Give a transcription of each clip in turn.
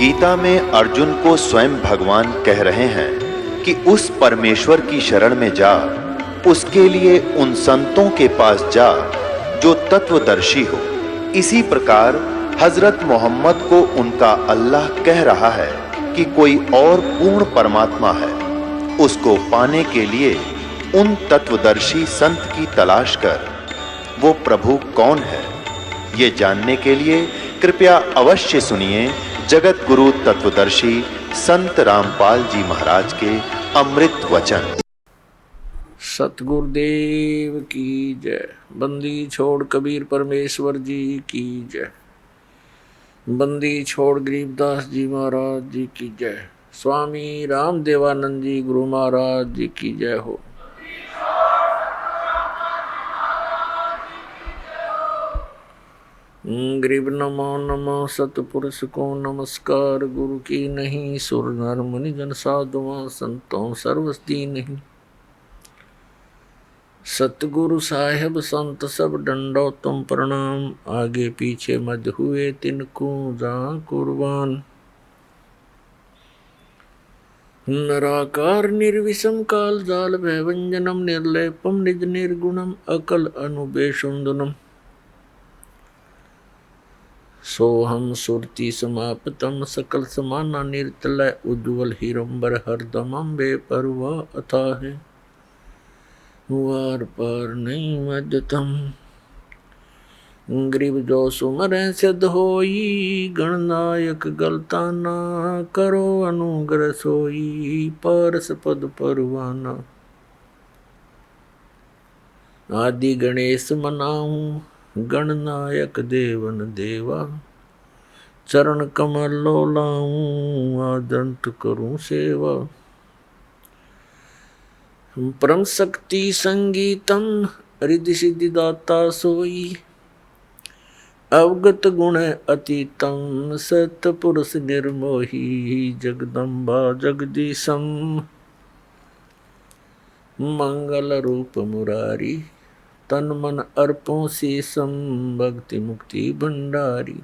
गीता में अर्जुन को स्वयं भगवान कह रहे हैं कि उस परमेश्वर की शरण में जा, उसके लिए उन संतों के पास जा जो तत्वदर्शी हो। इसी प्रकार हजरत मोहम्मद को उनका अल्लाह कह रहा है कि कोई और पूर्ण परमात्मा है। उसको पाने के लिए उन तत्वदर्शी संत की तलाश कर। वो प्रभु कौन है, ये जानने के लिए कृपया अवश्य सुनिए जगत गुरु तत्वदर्शी संत रामपाल जी महाराज के अमृत वचन। सतगुरुदेव की जय। बंदी छोड़ कबीर परमेश्वर जी की जय। बंदी छोड़ गरीबदास जी महाराज जी की जय। स्वामी रामदेवानंद जी गुरु महाराज जी की जय हो। गरीब नमो नमो सतपुरुष को नमस्कार। गुरु की नहीं सुर नर मुनि जन साधुआं संतों सर्वस्ती नहीं। सतगुरु साहेब संत सब डंडो तुम प्रणाम। आगे पीछे मत हुए तिनको जा कुर्बान। नराकार निर्विषम काल जाल भयवंजनम निर्लेपम निज निर्गुणम अकल अनुबेशुंदनम। सोहम सुरति समापतम सकल समाना निर्तलय उज्ज्वल हिरंबर हरदमम बेपरवा अथाह है। वार पार नहीं मध्यतम। गरीब जो सुमर सिद्ध होई गणनायक गलता ना करो अनुग्रह सोई पारस पद परवाना। आदि गणेश मनाऊं गणनायक देवन देवा। चरण कमल लाऊं आदंत करूं सेवा। परम शक्ति संगीतम रिद्धि सिद्धि दाता सोई। अवगत गुण अतीतम सतपुरुष निर्मोही। जगदम्बा जगदीशम मंगल रूप मुरारी। तन मन अर्पों शीसम भक्ति मुक्ति भंडारी।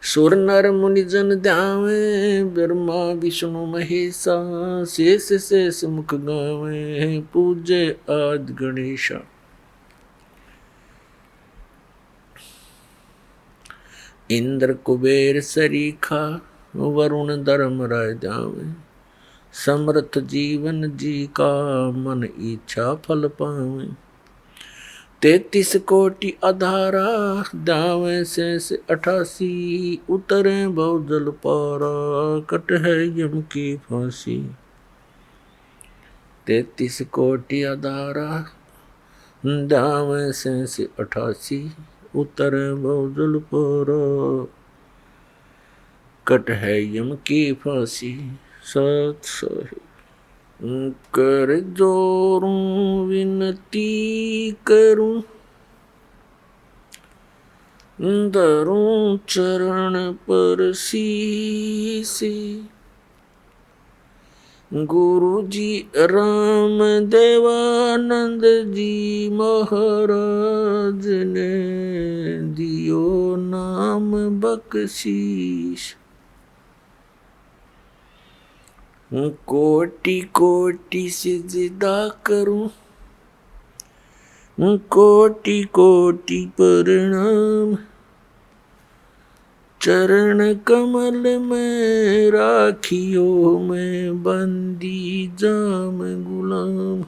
सुर नर मुनि जन ध्यावे ब्रह्मा विष्णु महेशा। शेष शेष मुख गावे पूजे आदि गणेशा। इंद्र कुबेर सरीखा वरुण धर्म राय ध्यावे। समर्थ जीवन जी का मन इच्छा फल पावे। 33 कोटि अधारा दावे शेष 88। उतरे बहुजल पारा कट है यम की फांसी। 33 कोटि अधारा दावे शेष 88। उतरे बहुजल पारा कट है यम की फांसी। सत सही कर जोरूं विनती करूं। धरूं चरण पर शीसी। गुरु जी राम देवानंद जी महाराज ने दियो नाम बख्शीश। कोटि कोटि सिजदा करूं। कोटि कोटि प्रणाम। चरण कमल में राखियो मैं बंदी जाम गुलाम।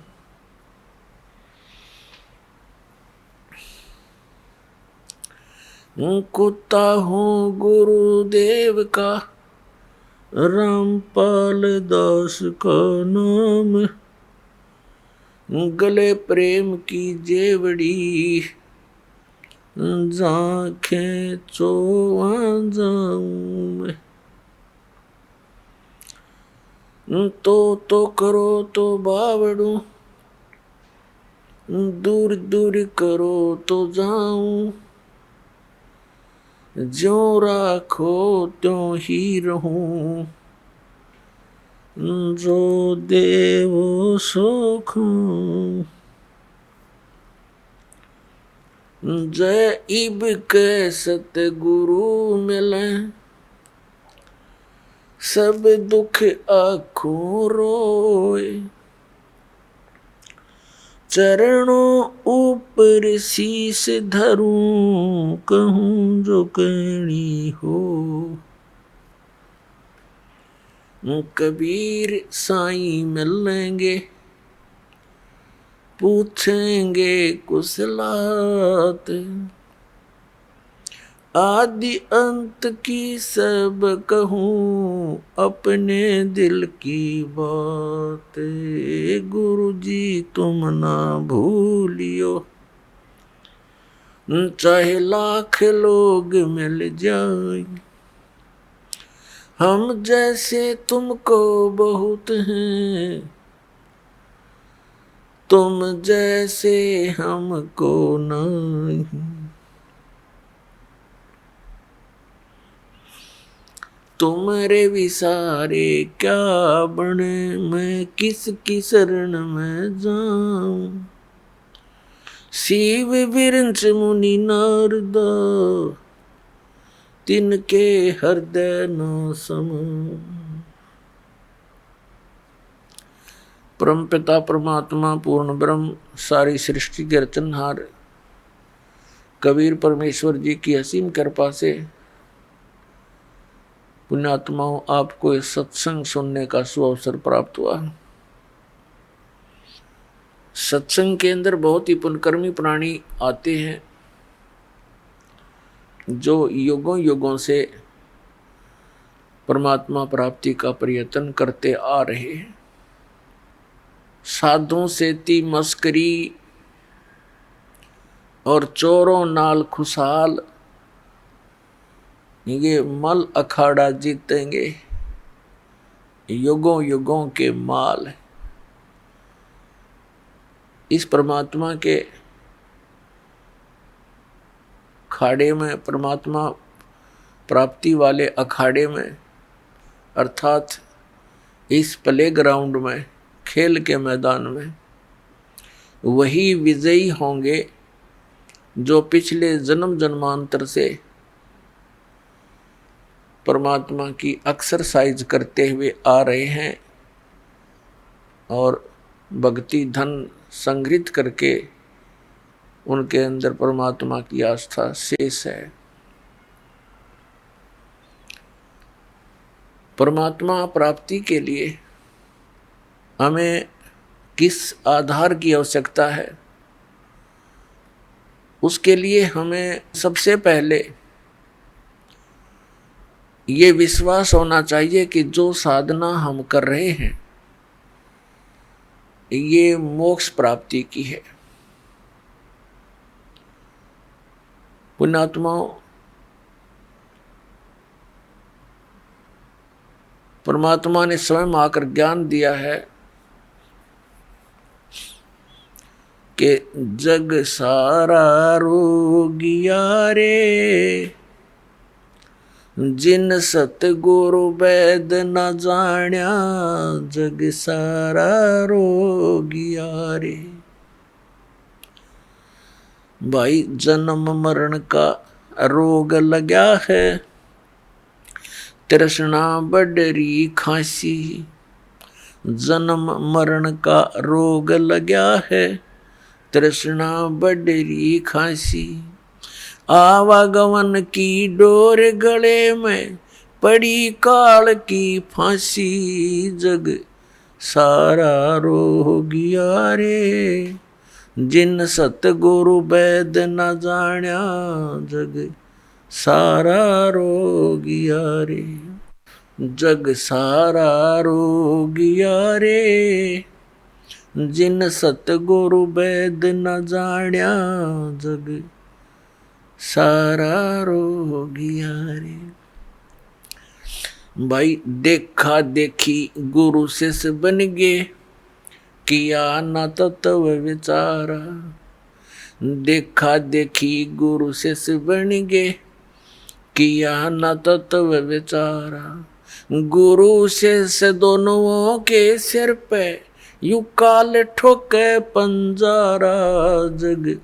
कुत्ता हूँ गुरुदेव का रामपाल दास का नाम। गले प्रेम की जेवड़ी जाखें चोवा जाऊं मैं। तो करो तो बावड़ू। दूर दूर करो तो जाऊं। ज्यों राखो त्यों ही रहूं। जो देवो सो खाऊं। जय इब के सतगुरु मिले। सब दुख आँखों रोए, चरणों ऊपर शीस धरूं, कहूं जो कहनी हो। कबीर साईं मिलेंगे, पूछेंगे कुशलात, आदि अंत की सब कहूं, अपने दिल की बात। गुरु जी तुम ना भूलियो, चाहे लाख लोग मिल जाए, हम जैसे तुमको बहुत हैं, तुम जैसे हमको नहीं। तुम्हारे विसारे क्या बने, मैं किसकी शरण में जाऊं। शिव विरंच मुनि नारदा, तिनके हृदय न समूं। परम पिता परमात्मा पूर्ण ब्रह्म सारी सृष्टि के रचनहार कबीर परमेश्वर जी की असीम कृपा से पुण्यात्माओं आपको इस सत्संग सुनने का सुअवसर प्राप्त हुआ। सत्संग के अंदर बहुत ही पुण्यकर्मी प्राणी आते हैं जो युगों युगों से परमात्मा प्राप्ति का प्रयत्न करते आ रहे हैं। साधुओं से ती मस्करी और चोरों नाल खुशहाल, ये मल अखाड़ा जीतेंगे, युगों युगों के माल। इस परमात्मा के खाड़े में, परमात्मा प्राप्ति वाले अखाड़े में, अर्थात इस प्ले ग्राउंड में, खेल के मैदान में वही विजयी होंगे जो पिछले जन्म जन्मांतर से परमात्मा की एक्सरसाइज करते हुए आ रहे हैं और भक्ति धन संग्रहित करके उनके अंदर परमात्मा की आस्था शेष है। परमात्मा प्राप्ति के लिए हमें किस आधार की आवश्यकता है, उसके लिए हमें सबसे पहले ये विश्वास होना चाहिए कि जो साधना हम कर रहे हैं ये मोक्ष प्राप्ति की है। पुण्यात्माओं, परमात्मा ने स्वयं आकर ज्ञान दिया है कि जग सारा रोगिया रे, जिन सतगुरु वैद न जाण्या, जग सारा रोगिया रे। भाई जन्म मरण का रोग लगा है, तृष्णा बडरी खांसी। जन्म मरण का रोग लगा है, तृष्णा बडरी खांसी। आवागमन की डोर गले में, पड़ी काल की फांसी। जग सारा रोगिया रे, जिन सतगुरु वैद न जाण्या, जग सारा रोगिया रे। जग सारा रोगिया रे, जिन सतगुरु वैद न जाण्या, जग सारा रोगिया रे। भाई देखा देखी गुरु शिष्य बन गए, किया न तत्व विचारा। देखा देखी गुरु शिष्य बन गए, किया न तत्व विचारा। गुरु शिष्य दोनों के सिर पे यू काल ठोके पंजारा। जग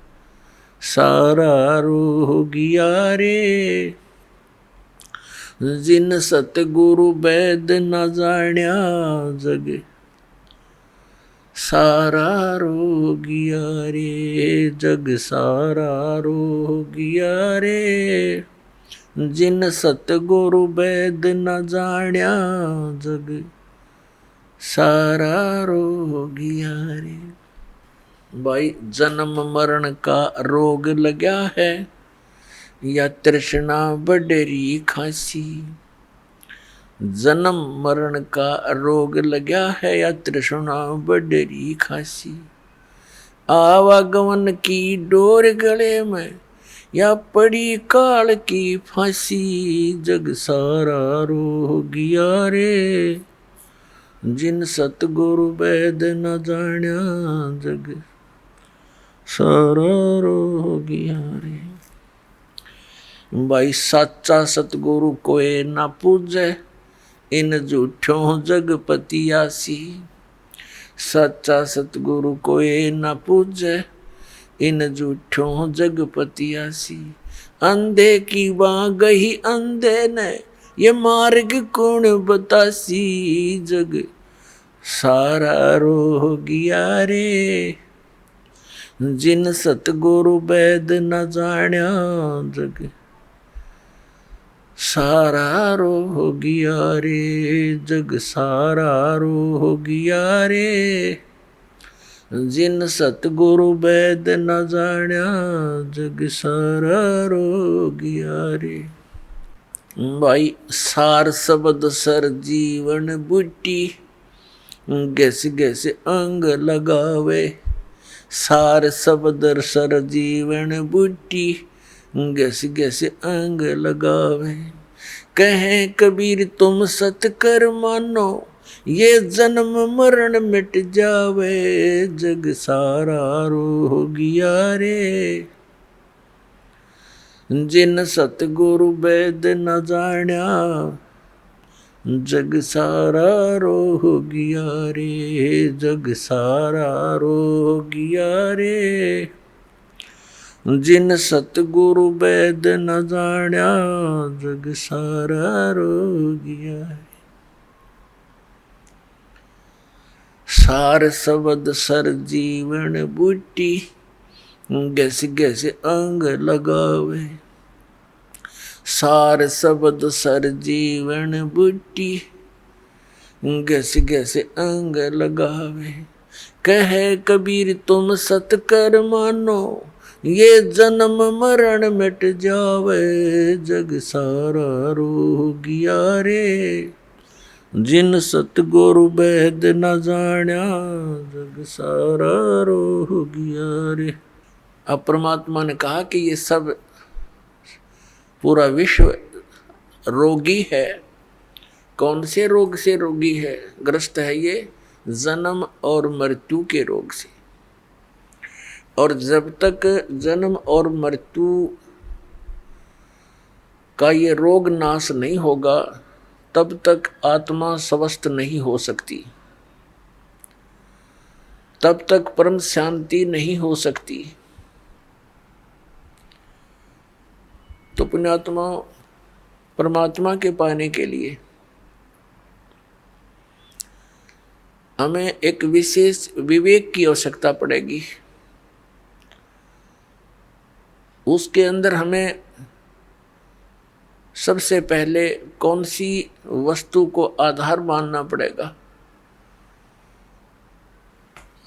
सारा रोगिया रे, जिन सतगुरु वैद न जाण्या जग सारा रोगिया रे, जग सारा रोगिया रे। जिन सतगुरु वैद न जाण्या जग सारा रोगिया रे। भाई जन्म मरण का रोग लगा है या तृष्णा बडरी खांसी। जन्म मरण का रोग लगा है या तृष्णा बडरी खांसी। आवागमन की डोर गले में या पड़ी काल की फांसी। जग सारा रोगिया रे, जिन सतगुरु वैद न जाण्या जग सारा रोगिया रे। भाई साचा सतगुरु कोई ना पूजे, इन झूठों जगपतियासी। सच्चा सतगुरु कोई ना पूजे, इन झूठों जगपतियासी। अंधे की बाँ गही अंधे ने, ये मार्ग कौन बतासी। जग सारा रोगिया रे, जिन सतगुरु वैद न जाण्या जग सारा रोगिया रे। जग सारा रोगिया रे, जिन सतगुरु वैद न जाण्या जग सारा रोगिया रे। भाई सार शब्द सर जीवन बूटी, गैस गैस अंग लगावे। सार शब्द सर जीवन बूटी, गैस गैस अंग लगावे। कहें कबीर तुम सत कर मानो, ये जन्म मरण मिट जावे। जग सारा रोगिया रे, जिन सतगुरु वैद न जाण्या जग सारा रोगिया रे। जग सारा रोगिया रे, जिन सतगुरु वैद न जाण्या जग सारा रोगिया रे। सार शब्द सर जीवन बूटी, गैस गैस अंग लगावे। सार शब्द सर जीवन बूटी, गैस गैस अंग लगावे। कहे कबीर तुम सत कर मानो, ये जन्म मरण मिट जावे। जग सारा रोगिया रे, जिन सतगुरु वैद न जाण्या जग सारा रोगिया रे। अब परमात्मा ने कहा कि ये सब पूरा विश्व रोगी है। कौन से रोग से रोगी है, ग्रस्त है? ये जन्म और मृत्यु के रोग से। और जब तक जन्म और मृत्यु का ये रोग नाश नहीं होगा, तब तक आत्मा स्वस्थ नहीं हो सकती, तब तक परम शांति नहीं हो सकती। तो पुण्यात्मा परमात्मा के पाने के लिए हमें एक विशेष विवेक की आवश्यकता पड़ेगी। उसके अंदर हमें सबसे पहले कौन सी वस्तु को आधार मानना पड़ेगा?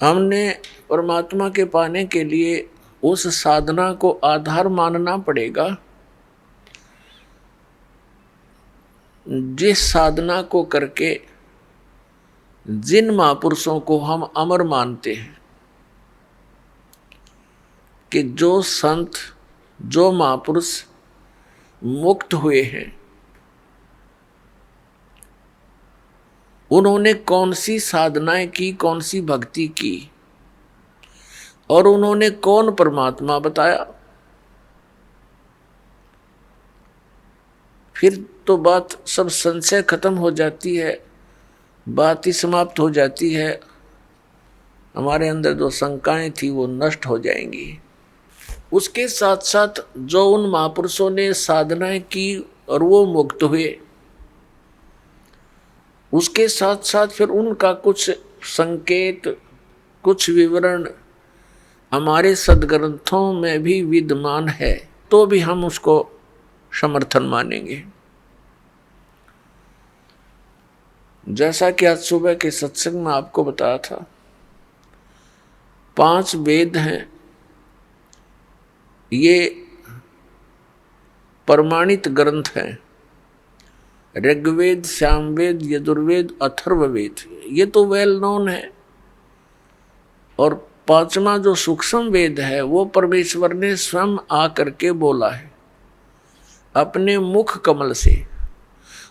हमने परमात्मा के पाने के लिए उस साधना को आधार मानना पड़ेगा जिस साधना को करके जिन महापुरुषों को हम अमर मानते हैं, कि जो संत जो महापुरुष मुक्त हुए हैं, उन्होंने कौन सी साधनाएं की, कौन सी भक्ति की, और उन्होंने कौन परमात्मा बताया। फिर तो बात सब संशय खत्म हो जाती है, बात ही समाप्त हो जाती है। हमारे अंदर जो शंकाएं थी वो नष्ट हो जाएंगी। उसके साथ साथ जो उन महापुरुषों ने साधनाएं की, और वो मुक्त हुए। उसके साथ साथ फिर उनका कुछ संकेत, कुछ विवरण हमारे सदग्रंथों में भी विद्यमान है, तो भी हम उसको समर्थन मानेंगे। जैसा कि आज सुबह के सत्संग में आपको बताया था, 5 वेद हैं, ये प्रमाणित ग्रंथ हैं। ऋग्वेद, सामवेद, यजुर्वेद, अथर्ववेद, ये तो वेल नोन है। और 5वां जो सूक्ष्म वेद है वो परमेश्वर ने स्वयं आकर के बोला है अपने मुख कमल से।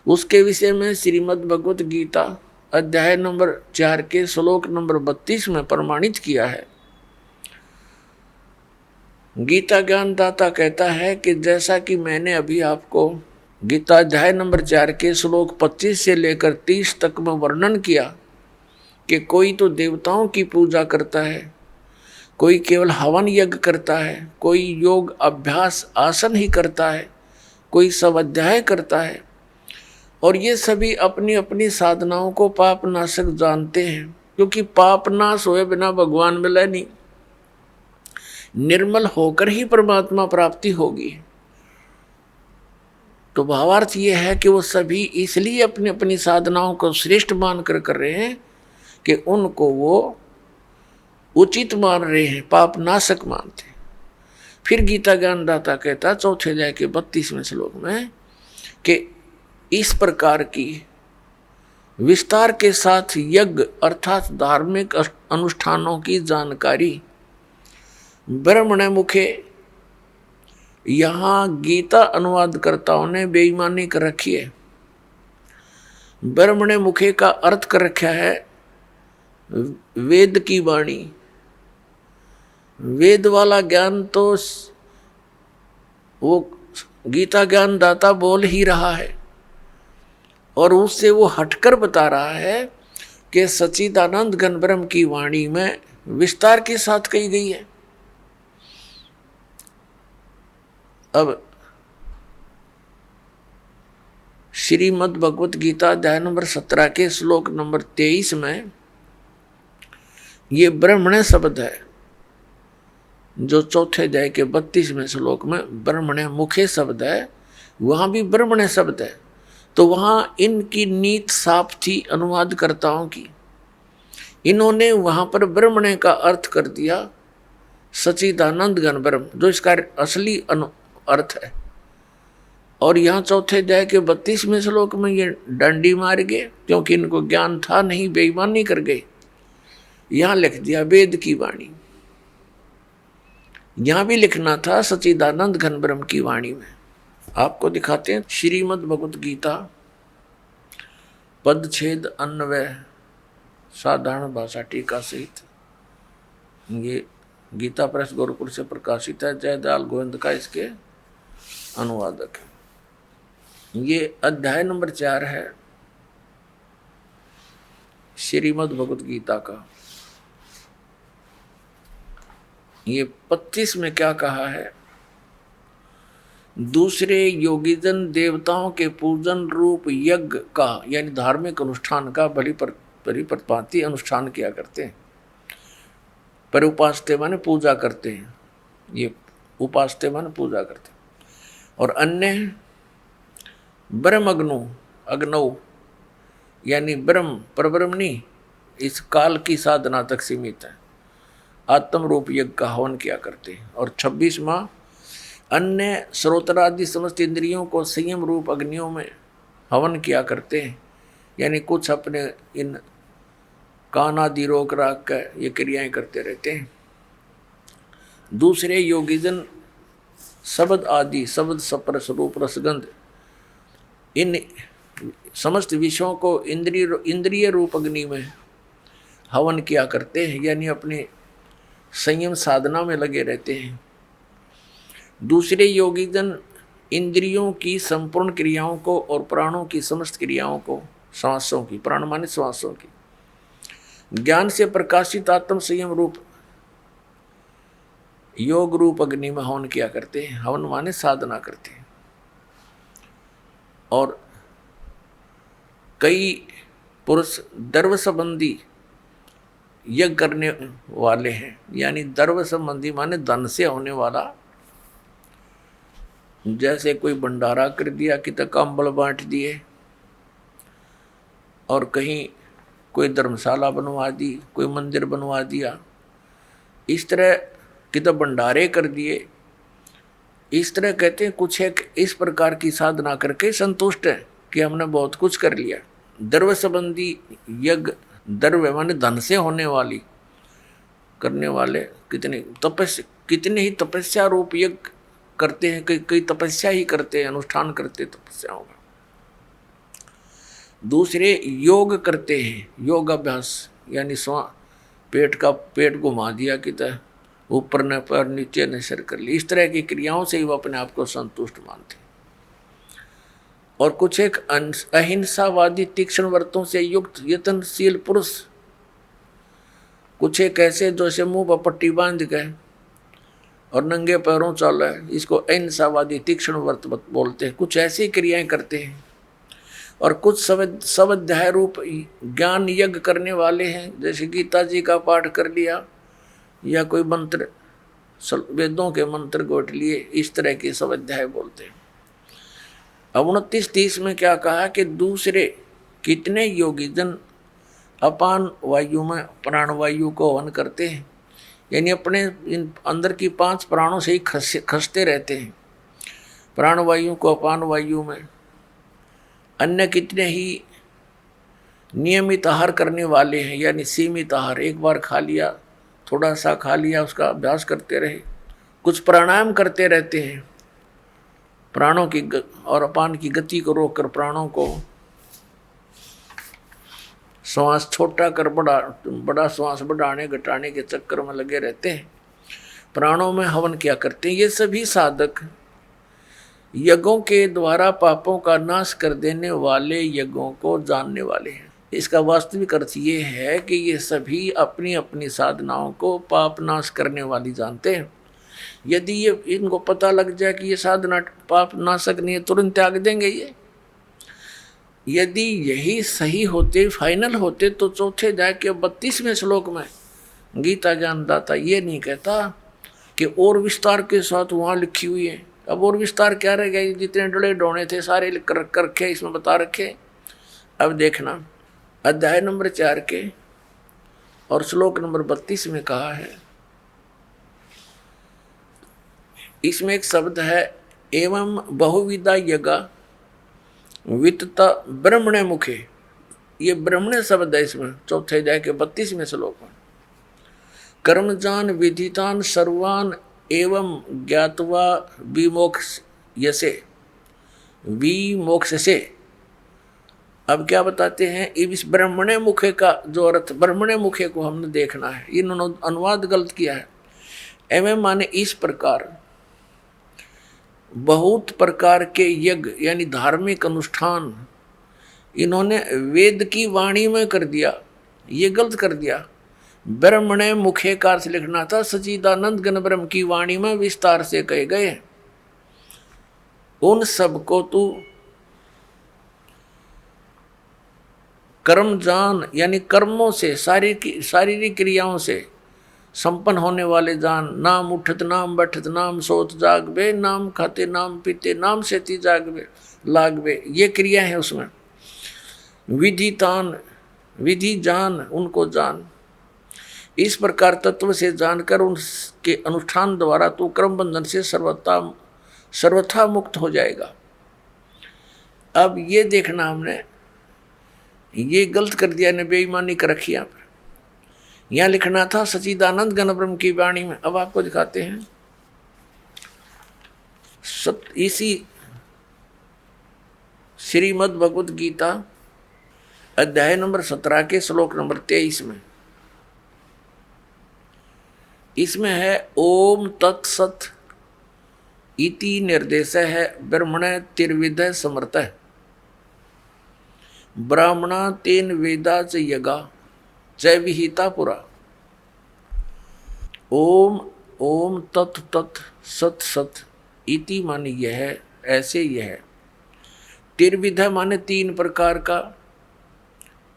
उसके विषय में श्रीमद् भगवत गीता अध्याय नंबर 4 के श्लोक नंबर 32 में प्रमाणित किया है। गीता ज्ञानदाता कहता है कि जैसा कि मैंने अभी आपको गीता अध्याय नंबर 4 के श्लोक 25 से लेकर 30 तक में वर्णन किया कि कोई तो देवताओं की पूजा करता है, कोई केवल हवन यज्ञ करता है, कोई योग अभ्यास आसन ही करता है, कोई स्वाध्याय करता है, और ये सभी अपनी अपनी साधनाओं को पाप नाशक जानते हैं, क्योंकि पाप नाश हुए बिना भगवान मिले नहीं। निर्मल होकर ही परमात्मा प्राप्ति होगी। तो भावार्थ ये है कि वो सभी इसलिए अपनी अपनी साधनाओं को श्रेष्ठ मानकर कर रहे हैं कि उनको वो उचित मान रहे हैं, पाप नाशक मानते हैं। फिर गीता ज्ञानदाता कहता 4थे अध्याय के 32वें श्लोक में कि इस प्रकार की विस्तार के साथ यज्ञ अर्थात धार्मिक अनुष्ठानों की जानकारी ब्रह्मण मुखे, यहाँ गीता अनुवादकर्ताओं ने बेईमानी कर रखी है। ब्रह्मण मुखे का अर्थ कर रखा है वेद की वाणी। वेद वाला ज्ञान तो वो गीता ज्ञान दाता बोल ही रहा है, और उससे वो हटकर बता रहा है कि सच्चिदानंद घन ब्रह्म की वाणी में विस्तार के साथ कही गई है। अब श्रीमद् भगवत गीता अध्याय नंबर 17 के श्लोक नंबर 23 में ये ब्रह्मण्य शब्द है, जो 4थे अध्याय के 32वें श्लोक में ब्रह्मण्य मुखे शब्द है, वहां भी ब्रह्मण्य शब्द है। तो वहां इनकी नीत साफ थी अनुवादकर्ताओं की। इन्होंने वहां पर ब्रह्मण्य का अर्थ कर दिया सच्चिदानंद घन ब्रह्म, जो इसका असली अर्थ है। और यहाँ 4थे अध्याय के 32वें श्लोक में ये डंडी मार गए, क्योंकि इनको ज्ञान था नहीं, बेईमानी कर गए। यहाँ लिख दिया वेद की वाणी। यहाँ भी लिखना था सच्चिदानंद घन ब्रह्म की वाणी में। आपको दिखाते हैं श्रीमद् भगवत गीता पदछेद अन्वय साधारण भाषा टीका सहित। ये गीता प्रेस गोरखपुर से प्रकाशित है, जयदयाल गोविंद का इसके अनुवादक है। ये अध्याय नंबर 4 है श्रीमद् भगवत गीता का। ये 25 में क्या कहा है? दूसरे योगीजन देवताओं के पूजन रूप यज्ञ का यानी धार्मिक अनुष्ठान का परिपथपाती अनुष्ठान किया करते हैं। पर उपासते माने पूजा करते हैं, ये उपासते माने पूजा करते हैं। और अन्य ब्रह्म अग्नौ यानी ब्रह्म परब्रह्मणी इस काल की साधना तक सीमित है, आत्म रूप यज्ञ का हवन किया करते हैं। और 26वां अन्य श्रोत्रादि समस्त इंद्रियों को संयम रूप अग्नियों में हवन किया करते हैं, यानी कुछ अपने इन कान आदि रोक राख कर ये क्रियाएं करते रहते हैं। दूसरे योगीजन शब्द आदि शब्द स्पर्श रूप रसगंध इन समस्त विषयों को इंद्रिय रूप अग्नि में हवन किया करते हैं, यानी अपने संयम साधना में लगे रहते हैं। दूसरे योगीजन इंद्रियों की संपूर्ण क्रियाओं को और प्राणों की समस्त क्रियाओं को, श्वासों की, प्राण माने श्वासों की, ज्ञान से प्रकाशित आत्म संयम रूप योग रूप अग्नि में हवन किया करते हैं। हवन माने साधना करते हैं। और कई पुरुष द्रव्य संबंधी यज्ञ करने वाले हैं, यानी द्रव्य संबंधी माने धन से होने वाला। जैसे कोई भंडारा कर दिया, कितने कंबल बांट दिए, और कहीं कोई धर्मशाला बनवा दी, कोई मंदिर बनवा दिया, इस तरह कितने भंडारे कर दिए। इस तरह कहते हैं कुछ एक इस प्रकार की साधना करके संतुष्ट है कि हमने बहुत कुछ कर लिया। द्रव्य संबंधी यज्ञ, द्रव्य माने धन से होने वाली करने वाले कितने ही तपस्या रूप यज्ञ करते हैं, कई तपस्या ही करते हैं, अनुष्ठान करते तपस्याओं का। दूसरे योग करते हैं, योग अभ्यास, यानी पेट घुमा दिया कि ऊपर न पर नीचे न सिर कर ली, इस तरह की क्रियाओं से ही वो अपने आप को संतुष्ट मानते हैं। और कुछ एक अहिंसावादी तीक्ष्ण व्रतों से युक्त यत्नशील पुरुष, कुछ एक ऐसे जो से मुंह पर पट्टी बांध गए और नंगे पैरों चल रहे, इसको अहिंसावादी तीक्ष्ण व्रत बोलते हैं। कुछ ऐसी क्रियाएं करते हैं। और कुछ स्वाध्याय रूप ज्ञान यज्ञ करने वाले हैं, जैसे गीता जी का पाठ कर लिया या कोई मंत्र, वेदों के मंत्र गोट लिए, इस तरह के स्वाध्याय बोलते हैं। अब 29-30 में क्या कहा कि दूसरे कितने योगी जन अपान वायु में प्राणवायु को हवन करते हैं, यानी अपने इन अंदर की 5 प्राणों से ही खसते रहते हैं, प्राणवायु को अपान वायु में। अन्य कितने ही नियमित आहार करने वाले हैं, यानी सीमित आहार, एक बार खा लिया, थोड़ा सा खा लिया, उसका अभ्यास करते रहे। कुछ प्राणायाम करते रहते हैं, प्राणों की और अपान की गति को रोककर प्राणों को श्वास छोटा कर बड़ा श्वास बढ़ाने घटाने के चक्कर में लगे रहते हैं। प्राणों में हवन क्या करते हैं। ये सभी साधक यज्ञों के द्वारा पापों का नाश कर देने वाले यज्ञों को जानने वाले हैं। इसका वास्तविक अर्थ ये है कि ये सभी अपनी अपनी साधनाओं को पाप नाश करने वाली जानते हैं। यदि ये इनको पता लग जाए कि ये साधना पाप नाशक नहीं है, तुरंत त्याग देंगे ये। यदि यही सही होते, फाइनल होते, तो चौथे अध्याय के 32वें श्लोक में गीता ज्ञानदाता ये नहीं कहता कि और विस्तार के साथ वहाँ लिखी हुई है। अब और विस्तार क्या रह गया, जितने डले डोने थे सारे लिख कर रखे, इसमें बता रखे। अब देखना अध्याय नंबर 4 के और श्लोक नंबर 32 में कहा है, इसमें एक शब्द है एवं बहुविधा यज्ञ वित्त ब्रह्मणे मुखे। ये ब्रह्मणे शब्द है इसमें, चौथे अध्याय के 32वें श्लोक में। कर्मजान विदितान सर्वान एवं ज्ञातवा विमोक्ष से। अब क्या बताते हैं, इस ब्रह्मणे मुखे का जो अर्थ, ब्रह्मणे मुखे को हमने देखना है, इन्होंने अनुवाद गलत किया है। एवं माने इस प्रकार, बहुत प्रकार के यज्ञ यानी धार्मिक अनुष्ठान इन्होंने वेद की वाणी में कर दिया, ये गलत कर दिया। ब्रह्मणे मुखे का अर्थ लिखना था सच्चिदानंद घन ब्रह्म की वाणी में विस्तार से कहे गए। उन सब को तू कर्म जान, यानी कर्मों से, शारीरिक क्रियाओं से संपन्न होने वाले जान। नाम उठत नाम बैठत नाम सोत जागबे, नाम खाते नाम पीते नाम सेती जागबे लागबे, ये क्रिया है उसमें। विधितान, विधि जान, उनको जान। इस प्रकार तत्व से जानकर उनके अनुष्ठान द्वारा तू कर्म बंधन से सर्वथा मुक्त हो जाएगा। अब ये देखना, हमने ये गलत कर दिया ने, बेईमानी कर रखी यहाँ पर। यहाँ लिखना था सच्चिदानंद घन ब्रह्म की वाणी में। अब आपको दिखाते हैं इसी श्रीमद् भगवद गीता अध्याय नंबर 17 के श्लोक नंबर 23 में। इसमें है ओम तत्सत इति निर्देश है ब्रह्मण तिर्विध समर्थ है ब्राह्मणा तेन वेदा च यगा च विहिता पुरा। ओम ओम तत् सत सत इति मान यह है, ऐसे यह है। त्रिविध माने तीन प्रकार का,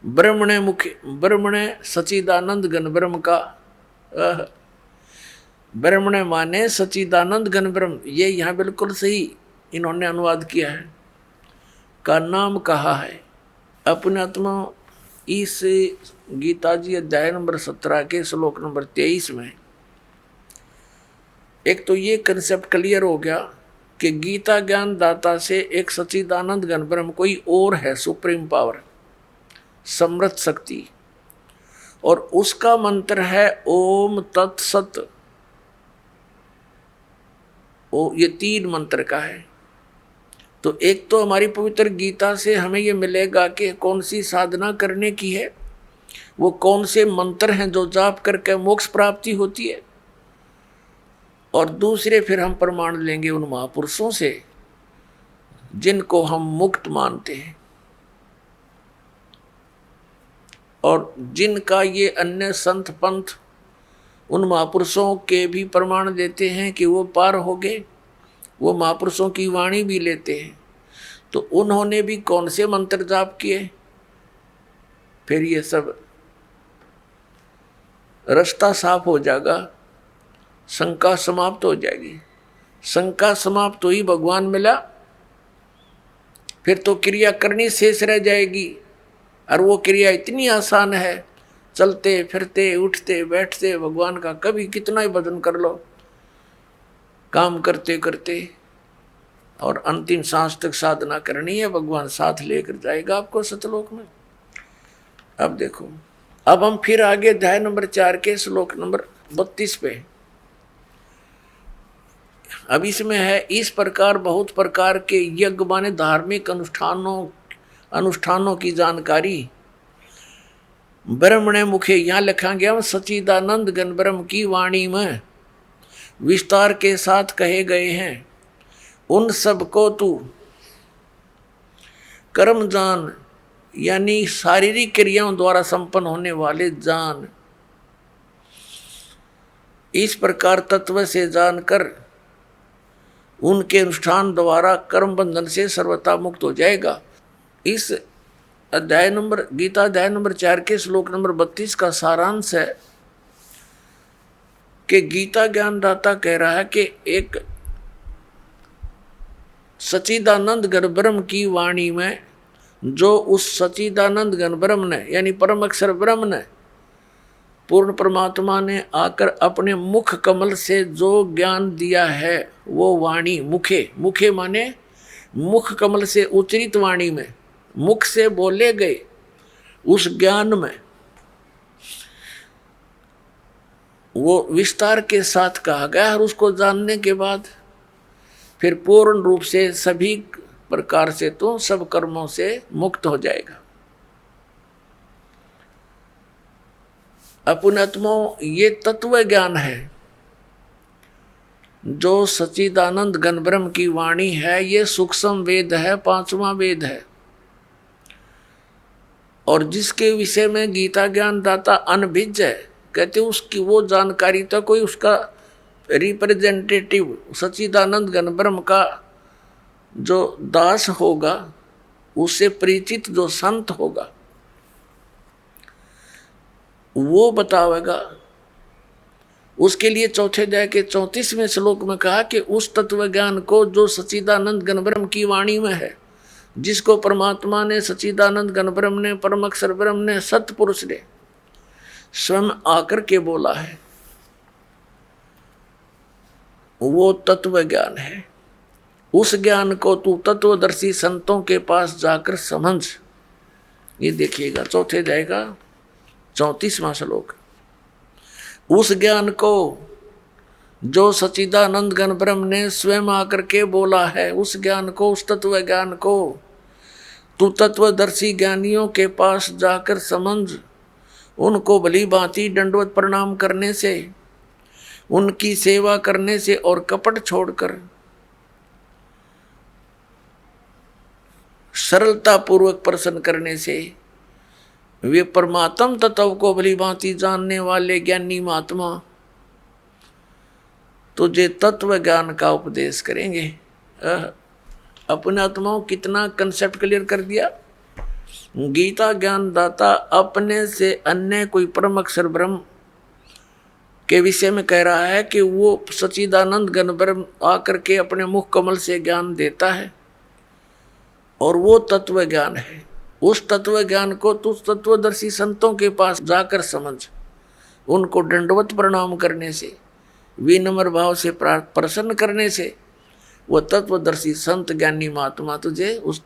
ब्रह्मणे मुख्य, ब्रह्मणे सचिदानंद घन ब्रह्म का, ब्रह्मणे माने सचिदानंद घन ब्रह्म, ये यहाँ बिल्कुल सही इन्होंने अनुवाद किया है, का नाम कहा है। अपने आत्मा इस गीता जी अध्याय नंबर 17 के श्लोक नंबर 23 में एक तो ये कंसेप्ट क्लियर हो गया कि गीता ज्ञान दाता से एक सच्चिदानंद घन ब्रह्म कोई और है, सुप्रीम पावर, समृद्ध शक्ति, और उसका मंत्र है ओम तत्सत। ये 3 मंत्र का है। तो एक तो हमारी पवित्र गीता से हमें ये मिलेगा कि कौन सी साधना करने की है, वो कौन से मंत्र हैं जो जाप करके मोक्ष प्राप्ति होती है, और दूसरे फिर हम प्रमाण लेंगे उन महापुरुषों से जिनको हम मुक्त मानते हैं और जिनका ये अन्य संत पंथ उन महापुरुषों के भी प्रमाण देते हैं कि वो पार हो गए, वो महापुरुषों की वाणी भी लेते हैं। तो उन्होंने भी कौन से मंत्र जाप किए, फिर ये सब रास्ता साफ हो जाएगा, शंका समाप्त हो जाएगी। शंका समाप्त हुई, भगवान मिला, फिर तो क्रिया करनी शेष रह जाएगी। और वो क्रिया इतनी आसान है, चलते फिरते उठते बैठते भगवान का कभी कितना ही भजन कर लो, काम करते करते, और अंतिम सांस तक साधना करनी है, भगवान साथ लेकर जाएगा आपको सतलोक में। अब देखो, अब हम फिर आगे अध्याय नंबर 4 के श्लोक नंबर 32 पे। अब इसमें है, इस प्रकार बहुत प्रकार के यज्ञ माने धार्मिक अनुष्ठानों की जानकारी ब्रह्मणे मुखे, यहाँ लिखा गया सच्चिदानंद घन ब्रह्म की वाणी में विस्तार के साथ कहे गए हैं। उन सब को तू कर्म जान, यानी शारीरिक क्रियाओं द्वारा संपन्न होने वाले जान। इस प्रकार तत्व से जानकर उनके अनुष्ठान द्वारा कर्म बंधन से सर्वथा मुक्त हो जाएगा। इस अध्याय नंबर गीता अध्याय नंबर 4 के श्लोक नंबर 32 का सारांश है कि गीता ज्ञानदाता कह रहा है कि एक सच्चिदानंद घन ब्रह्म की वाणी में, जो उस सच्चिदानंद घन ब्रह्म ने यानी परम अक्षर ब्रह्म ने, पूर्ण परमात्मा ने आकर अपने मुख कमल से जो ज्ञान दिया है, वो वाणी मुखे, मुखे माने मुख कमल से उच्चरित वाणी में, मुख से बोले गए उस ज्ञान में वो विस्तार के साथ कहा गया। और उसको जानने के बाद फिर पूर्ण रूप से सभी प्रकार से तो सब कर्मों से मुक्त हो जाएगा। अपनात्मा ये तत्व ज्ञान है जो सच्चिदानंद घन ब्रह्म की वाणी है। ये सूक्ष्म वेद है, 5वां वेद है, और जिसके विषय में गीता ज्ञान दाता अनभिज्ञ है, कहते उसकी वो जानकारी तो कोई उसका रिप्रेजेंटेटिव सच्चिदानंद घन ब्रह्म का जो दास होगा, उससे परिचित जो संत होगा, वो बतावेगा। उसके लिए चौथे अध्याय के 34वें श्लोक में कहा कि उस तत्व ज्ञान को जो सच्चिदानंद घन ब्रह्म की वाणी में है, जिसको परमात्मा ने, सच्चिदानंद घन ब्रह्म ने, परम अक्षर ब्रह्म ने, सतपुरुष ने स्वयं आकर के बोला है, वो तत्व ज्ञान है। उस ज्ञान को तू तत्वदर्शी संतों के पास जाकर समझ। ये देखिएगा चौथे अध्याय का 34वां श्लोक। उस ज्ञान को जो सच्चिदानंद घन ब्रह्म ने स्वयं आकर के बोला है, उस ज्ञान को, उस तत्व ज्ञान को तू तत्वदर्शी ज्ञानियों के पास जाकर समझ। उनको भली भांति दंडवत प्रणाम करने से, उनकी सेवा करने से और कपट छोड़कर सरलता पूर्वक प्रसन्न करने से वे परमात्म तत्व को भली भांति जानने वाले ज्ञानी महात्मा तुझे तत्व ज्ञान का उपदेश करेंगे। अपने आत्माओं कितना कंसेप्ट क्लियर कर दिया। गीता ज्ञान दाता अपने से अन्य कोई परम अक्षर ब्रह्म के विषय में कह रहा है कि वो सच्चिदानंद घन ब्रह्म आकर के अपने मुख कमल से ज्ञान देता है और वो तत्व ज्ञान है। उस तत्व ज्ञान को तू तत्वदर्शी संतों के पास जाकर समझ, उनको दंडवत प्रणाम करने से, विनम्र भाव से प्रसन्न करने से वो तत्वदर्शी संत ज्ञानी महात्मा तुझे उस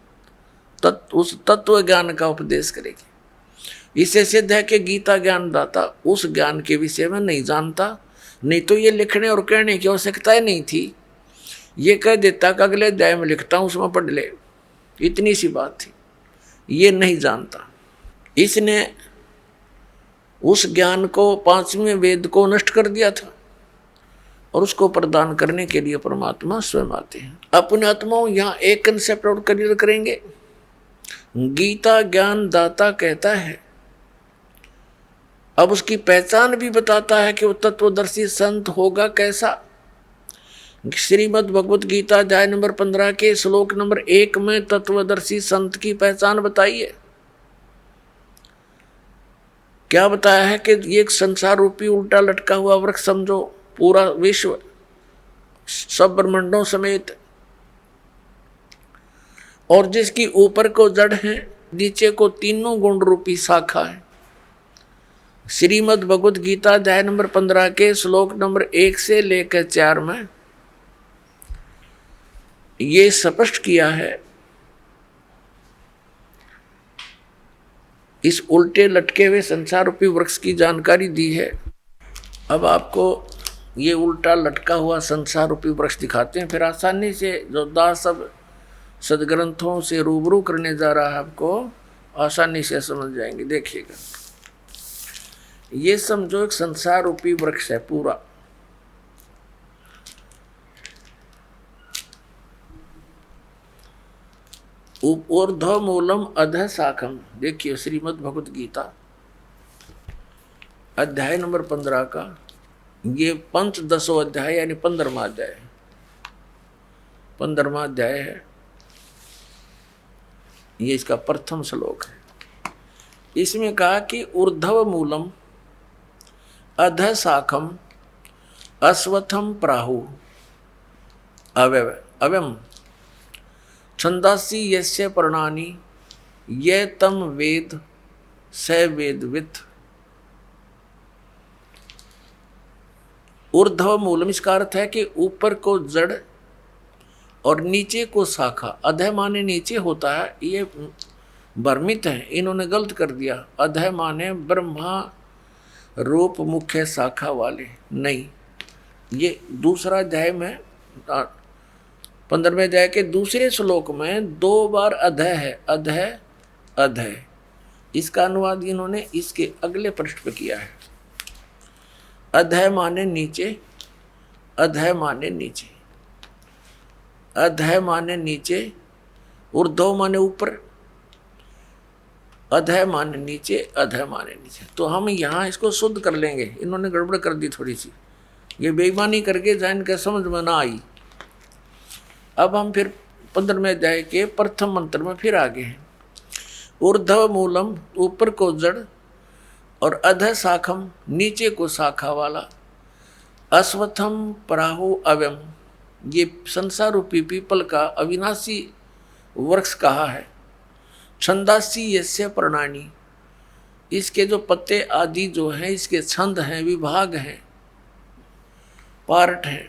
तत्व ज्ञान का उपदेश करेगी। इससे सिद्ध है कि गीता ज्ञान दाता उस ज्ञान के विषय में नहीं जानता, नहीं तो ये लिखने और कहने की आवश्यकता ही नहीं थी। ये कह देता कि अगले अध्याय में लिखता हूँ, उसमें पढ़ ले, इतनी सी बात थी। ये नहीं जानता, इसने उस ज्ञान को, पांचवें वेद को नष्ट कर दिया था और उसको प्रदान करने के लिए परमात्मा स्वयं आते हैं। अपने आत्माओं यहाँ एक कंसेप्ट और क्लियर करेंगे। गीता ज्ञान दाता कहता है, अब उसकी पहचान भी बताता है कि वो तत्वदर्शी संत होगा कैसा। श्रीमद् भगवत गीता अध्याय नंबर 15 के श्लोक नंबर 1 में तत्वदर्शी संत की पहचान बताई है। क्या बताया है कि ये एक संसार रूपी उल्टा लटका हुआ वृक्ष समझो, पूरा विश्व सब ब्रह्मांडों समेत, और जिसकी ऊपर को जड़ है, नीचे को तीनों गुण रूपी शाखा है। श्रीमद् भगवत गीता अध्याय नंबर 15 के श्लोक नंबर 1 से लेकर 4 में ये स्पष्ट किया है। इस उल्टे लटके हुए संसार रूपी वृक्ष की जानकारी दी है। अब आपको ये उल्टा लटका हुआ संसार रूपी वृक्ष दिखाते हैं, फिर आसानी से जो दास सब सदग्रंथों से रूबरू करने जा रहा है, आपको आसानी से समझ जाएंगे। देखिएगा, ये समझो एक संसार रूपी वृक्ष है पूरा। ऊर्ध्व मूलम अधः शाखम। देखिए श्रीमद् भगवत गीता अध्याय नंबर 15 का ये पंचदशो अध्याय यानी 15वां अध्याय है। 15वां अध्याय है, ये इसका प्रथम श्लोक है। इसमें कहा कि ऊर्ध्व मूलम अधः शाखम अश्वत्थम प्राहु अव्यम छंदासी यस्य पर्णानि ये तम वेद स वेदवित्। ऊर्ध्व मूलम इसका अर्थ है कि ऊपर को जड़ और नीचे को शाखा। अधः माने नीचे होता है, ये भ्रमित है, इन्होंने गलत कर दिया। अधः माने ब्रह्मा रूप मुख्य शाखा वाले, नहीं। ये दूसरा अध्याय में 15वें अध्याय के दूसरे श्लोक में 2 बार अधः है, अधः अधः। इसका अनुवाद इन्होंने इसके अगले पृष्ठ पे किया है। अधः माने नीचे, अधः माने नीचे, अधः माने नीचे, ऊर्ध्व माने ऊपर, अधः माने नीचे, अधः माने नीचे। तो हम यहाँ इसको शुद्ध कर लेंगे, इन्होंने गड़बड़ कर दी थोड़ी सी, ये बेईमानी करके जान के समझ में ना आई। अब हम फिर 15वें अध्याय के प्रथम मंत्र में फिर आगे हैं। ऊर्ध्व मूलम ऊपर को जड़ और अधः शाखम नीचे को शाखा वाला, अश्वत्थम प्राहु अव्यम ये संसार रूपी पीपल का अविनाशी वृक्ष कहा है। छंदासी यस्य पर्णानि इसके जो पत्ते आदि जो हैं, इसके छंद हैं, विभाग हैं, पार्ट हैं।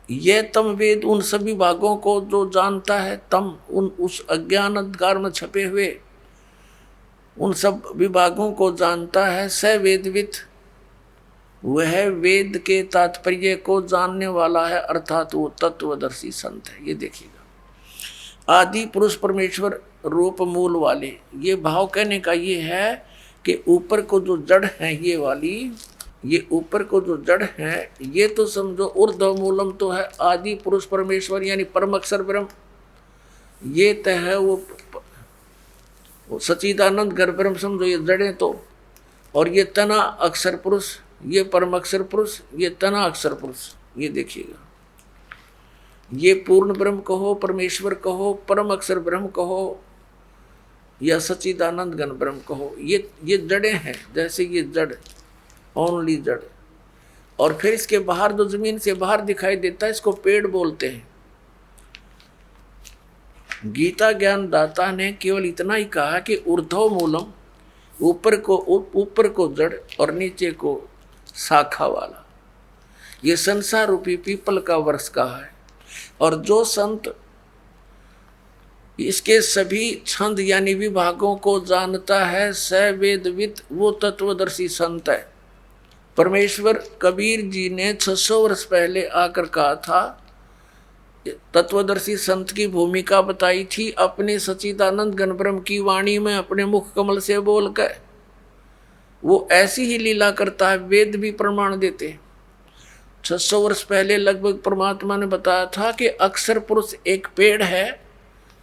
ये तम वेद उन सभी भागों को जो जानता है, तम उन उस अज्ञान अंधकार में छपे हुए उन सब विभागों को जानता है। स वेदवित् वह वेद के तात्पर्य को जानने वाला है, अर्थात वो तत्वदर्शी संत है। ये देखिएगा, आदि पुरुष परमेश्वर रूप मूल वाले, ये भाव कहने का ये है कि ऊपर को जो जड़ है ये वाली, ये ऊपर को जो जड़ है ये तो समझो ऊर्ध्व मूलम तो है आदि पुरुष परमेश्वर यानी परम अक्षर ब्रह्म, ये तो है वो सच्चिदानंद घर ब्रह्म समझो, ये जड़ें तो। और ये तना अक्षर पुरुष, ये परम अक्षर पुरुष, ये तना अक्षर पुरुष। ये देखिएगा, ये पूर्ण ब्रह्म कहो, परमेश्वर कहो, परम अक्षर ब्रह्म कहो, या सच्चिदानंद घन ब्रह्म कहो, ये जड़ें हैं। जैसे ये जड़, ओनली जड़, और फिर इसके बाहर जो जमीन से बाहर दिखाई देता है इसको पेड़ बोलते हैं। गीता ज्ञान दाता ने केवल इतना ही कहा कि ऊर्ध्व मूलम, ऊपर को जड़ और नीचे को शाखा वाला, ये संसार रूपी पीपल का वृक्ष कहा है। और जो संत इसके सभी छंद यानी विभागों को जानता है, स वेदविद, वो तत्वदर्शी संत है। परमेश्वर कबीर जी ने 600 वर्ष पहले आकर कहा था, तत्वदर्शी संत की भूमिका बताई थी अपने सच्चिदानंद घन ब्रह्म की वाणी में, अपने मुख कमल से बोलकर। वो ऐसी ही लीला करता है, वेद भी प्रमाण देते। 600 वर्ष पहले लगभग परमात्मा ने बताया था कि अक्षर पुरुष एक पेड़ है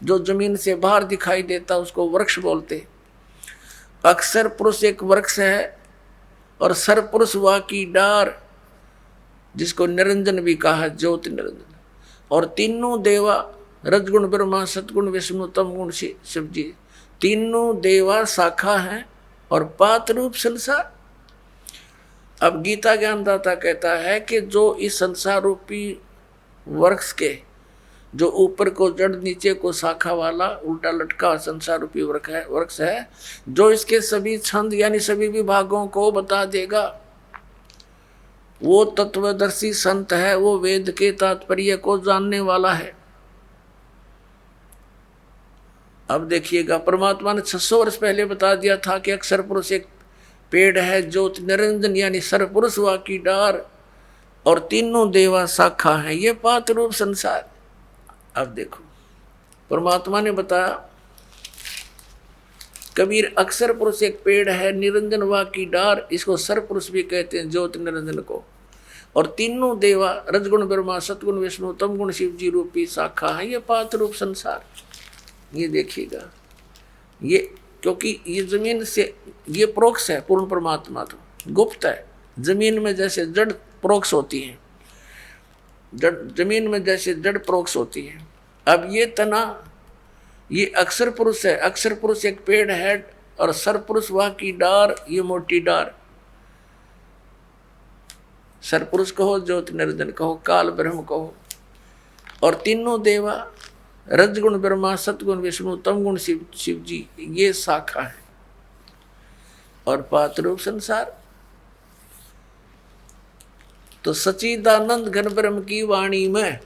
जो जमीन से बाहर दिखाई देता, उसको वृक्ष बोलते। अक्षर पुरुष एक वृक्ष है, और सरपुरुष वा की डार, जिसको निरंजन भी कहा, ज्योति निरंजन। और तीनों देवा, रजगुण ब्रह्मा, सतगुण विष्णु, तम गुण शिव जी, तीनों देवा शाखा हैं और पात रूप संसार। अब गीता ज्ञानदाता कहता है कि जो इस संसार रूपी वृक्ष के, जो ऊपर को जड़ नीचे को शाखा वाला उल्टा लटका संसार रूपी वृक्ष है, जो इसके सभी छंद यानी सभी विभागों को बता देगा, वो तत्वदर्शी संत है, वो वेद के तात्पर्य को जानने वाला है। अब देखिएगा, परमात्मा ने 600 वर्ष पहले बता दिया था कि अक्षर पुरुष एक पेड़ है, ज्योति निरंजन यानी सरपुरुष वा की डार, और तीनों देवा शाखा है, ये पात रूप संसार। अब देखो, परमात्मा ने बताया कबीर अक्षर पुरुष एक पेड़ है, निरंजन वा की डार, इसको सरपुरुष भी कहते हैं, ज्योति निरंजन को। और तीनों देवा, रजगुण ब्रह्मा, सतगुण विष्णु, तम गुण शिव जी रूपी शाखा है, ये पात रूप संसार। ये देखिएगा, ये क्योंकि ये जमीन से, ये प्रोक्ष है, पूर्ण परमात्मा तो गुप्त है। जमीन में जैसे जड़ प्रोक्ष होती है, जमीन में जैसे जड़ प्रोक्ष होती है। अब ये तना, ये अक्षर पुरुष है, अक्षर पुरुष एक पेड़ है, और सरपुरुष वह की डार, ये मोटी डार। सरपुरुष कहो, ज्योति निरंजन कहो, काल ब्रह्म कहो, और तीनों देवा, रजगुण ब्रह्मा, सतगुण विष्णु, तम गुण शिव जी, ये शाखा है, और पात रूप संसार। तो सच्चिदानंद घन ब्रह्म की वाणी में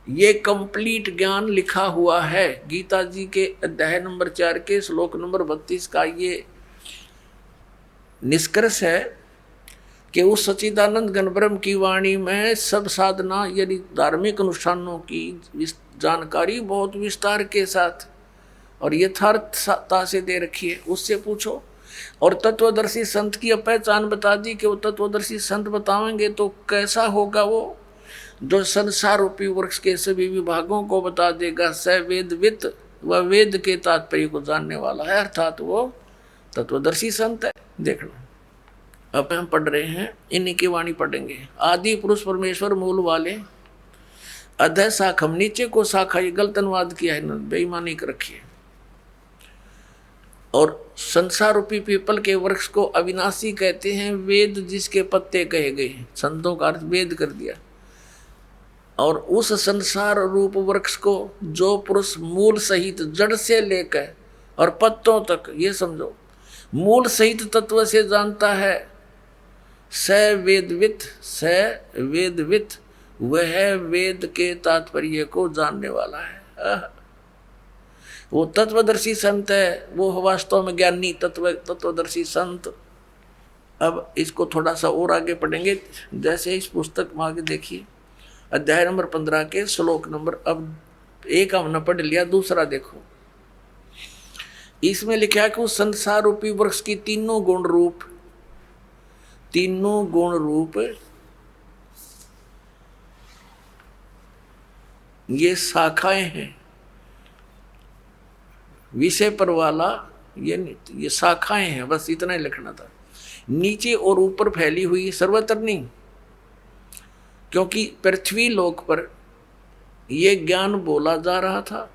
ये कंप्लीट ज्ञान लिखा हुआ है। गीता जी के अध्याय नंबर 4 के श्लोक नंबर 32 का ये निष्कर्ष है कि उस सच्चिदानंद घन ब्रह्म की वाणी में सब साधना यानी धार्मिक अनुष्ठानों की जानकारी बहुत विस्तार के साथ और यथार्थता से दे रखी है। उससे पूछो। और तत्वदर्शी संत की पहचान बता दी कि वो तत्वदर्शी संत बताएंगे तो कैसा होगा, वो जो संसार रूपी वृक्ष के सभी विभागों को बता देगा। स वेदवित, वह वेद के तात्पर्य को जानने वाला है, अर्थात वो तत्वदर्शी संत है। देखना, अब हम पढ़ रहे हैं, इन्हीं की वाणी पढ़ेंगे। आदि पुरुष परमेश्वर मूल वाले, अधः शाखम, नीचे को शाखा, ये गलत अनुवाद किया है, बेईमानी कर रखी है। और संसार रूपी पीपल के वृक्ष को अविनाशी कहते हैं, वेद जिसके पत्ते कहे गए, संतों का अर्थ वेद कर दिया। और उस संसार रूप वृक्ष को जो पुरुष मूल सहित जड़ से लेकर और पत्तों तक, ये समझो, मूल सहित तत्व से जानता है, स वेदवित, वह वेद के तात्पर्य को जानने वाला है। वो तत्वदर्शी संत है, वो वास्तव में ज्ञानी तत्वदर्शी संत। अब इसको थोड़ा सा और आगे पढ़ेंगे। जैसे इस पुस्तक में आगे देखिए, अध्याय नंबर 15 के श्लोक नंबर, अब एक हमने पढ़ लिया, दूसरा देखो। इसमें लिखा कि उस संसार रूपी वृक्ष की तीनों गुण रूप ये शाखाएं हैं। विषय पर वाला ये शाखाएं हैं, बस इतना ही लिखना था। नीचे और ऊपर फैली हुई, सर्वत्र नहीं, क्योंकि पृथ्वी लोक पर ये ज्ञान बोला जा रहा था।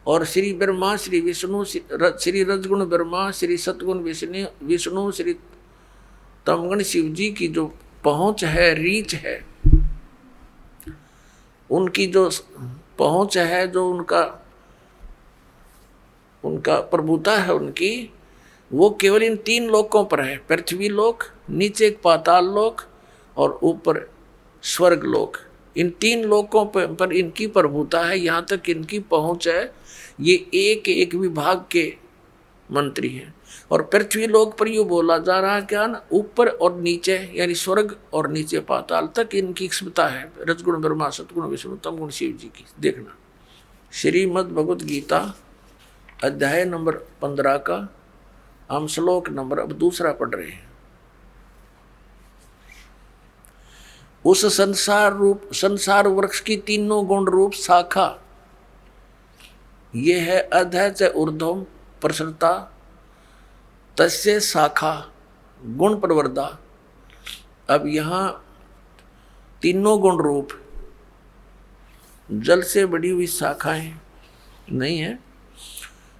और श्री ब्रह्मा, श्री विष्णु, श्री रजगुण ब्रह्मा, श्री सतगुण विष्णु, श्री तमगुण शिव जी की जो पहुंच है, रीच है, उनकी जो पहुंच है, जो उनका प्रभुता है उनकी, वो केवल इन 3 लोकों पर है। पृथ्वी लोक, नीचे पाताल लोक और ऊपर स्वर्ग लोक। इन 3 लोकों पर इनकी प्रभुता है, यहाँ तक इनकी पहुंच है। ये एक एक विभाग के मंत्री हैं। और पृथ्वी लोक पर यूँ बोला जा रहा है क्या ना, ऊपर और नीचे यानी स्वर्ग और नीचे पाताल तक इनकी क्षमता है। रजगुण ब्रह्मा, सतगुण विष्णु, तमगुण शिव जी की। देखना श्रीमद् भगवत गीता अध्याय नंबर 15 का हम श्लोक नंबर अब दूसरा पढ़ रहे हैं। उस संसार वृक्ष की तीनों गुण रूप शाखा, ये है अधः च ऊर्ध्वम प्रसरता तस्य शाखा गुण प्रवर्धा। अब यहाँ तीनों गुण रूप जल से बड़ी हुई शाखाएं नहीं है,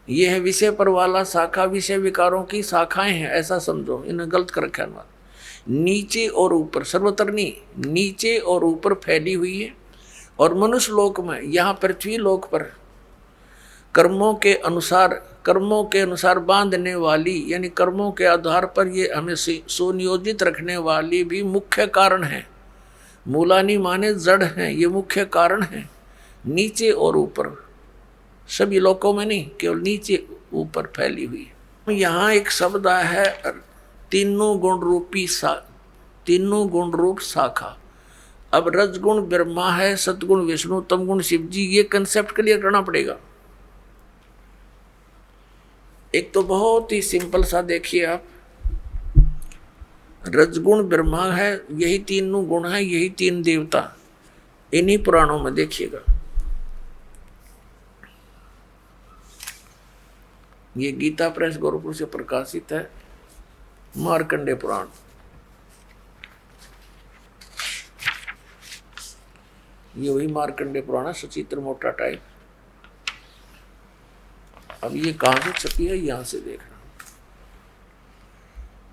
ये है विषय पर वाला शाखा, विषय विकारों की शाखाएं हैं, ऐसा समझो। इन्हें गलत कर रखा है। नीचे और ऊपर, सर्वत्र नहीं, नीचे और ऊपर फैली हुई है। और मनुष्य लोक में, यहाँ पृथ्वी लोक पर कर्मों के अनुसार बांधने वाली, यानी कर्मों के आधार पर ये हमें सुनियोजित रखने वाली भी मुख्य कारण है। मूलानी माने जड़ हैं, ये मुख्य कारण है। नीचे और ऊपर, सभी लोकों में नहीं, केवल नीचे ऊपर फैली हुई है। यहाँ एक शब्द है तीनों गुण रूप शाखा। अब रजगुण ब्रह्मा है, सतगुण विष्णु, तमगुण शिव जी, ये कंसेप्ट क्लियर करना पड़ेगा। एक तो बहुत ही सिंपल सा देखिए आप, रजगुण ब्रह्मा है, यही तीनों गुण है, यही 3 देवता, इन्हीं पुराणों में देखिएगा। ये गीता प्रेस गोरखपुर से प्रकाशित है, मार्कंडेय पुराण। ये वही मार्कंडेय पुराण है, सचित्र मोटा टाइप। अब ये कहाँ से छपी है, यहां से देखना।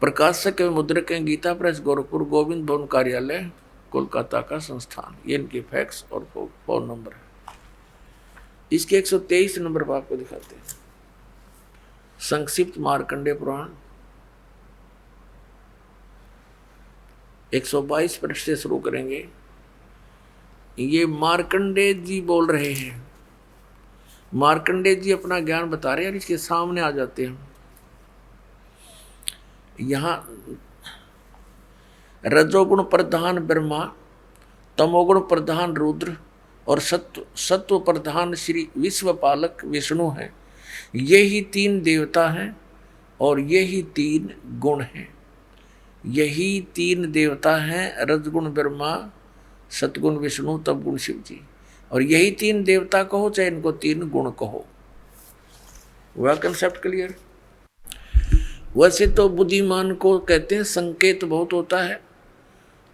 प्रकाशक एवं मुद्रक हैं गीता प्रेस गोरखपुर, गोविंद भवन कार्यालय, कोलकाता का संस्थान। ये इनके फैक्स और फोन नंबर है। इसके 123 नंबर पर आपको दिखाते हैं। संक्षिप्त मार्कंडेय पुराण 122 पृष्ठ से शुरू करेंगे। ये मार्कंडेय जी बोल रहे हैं। मार्कंडेय जी अपना ज्ञान बता रहे हैं और इसके सामने आ जाते हैं। यहाँ रजोगुण प्रधान ब्रह्मा, तमोगुण प्रधान रुद्र और सत्व प्रधान श्री विश्वपालक विष्णु हैं। यही 3 देवता हैं और यही 3 गुण हैं। यही 3 देवता हैं, रजगुण ब्रह्मा, सतगुण विष्णु, तमगुण शिव जी। और यही 3 देवता कहो चाहे इनको 3 गुण कहो। वह कंसेप्ट क्लियर। वैसे तो बुद्धिमान को कहते हैं संकेत बहुत होता है,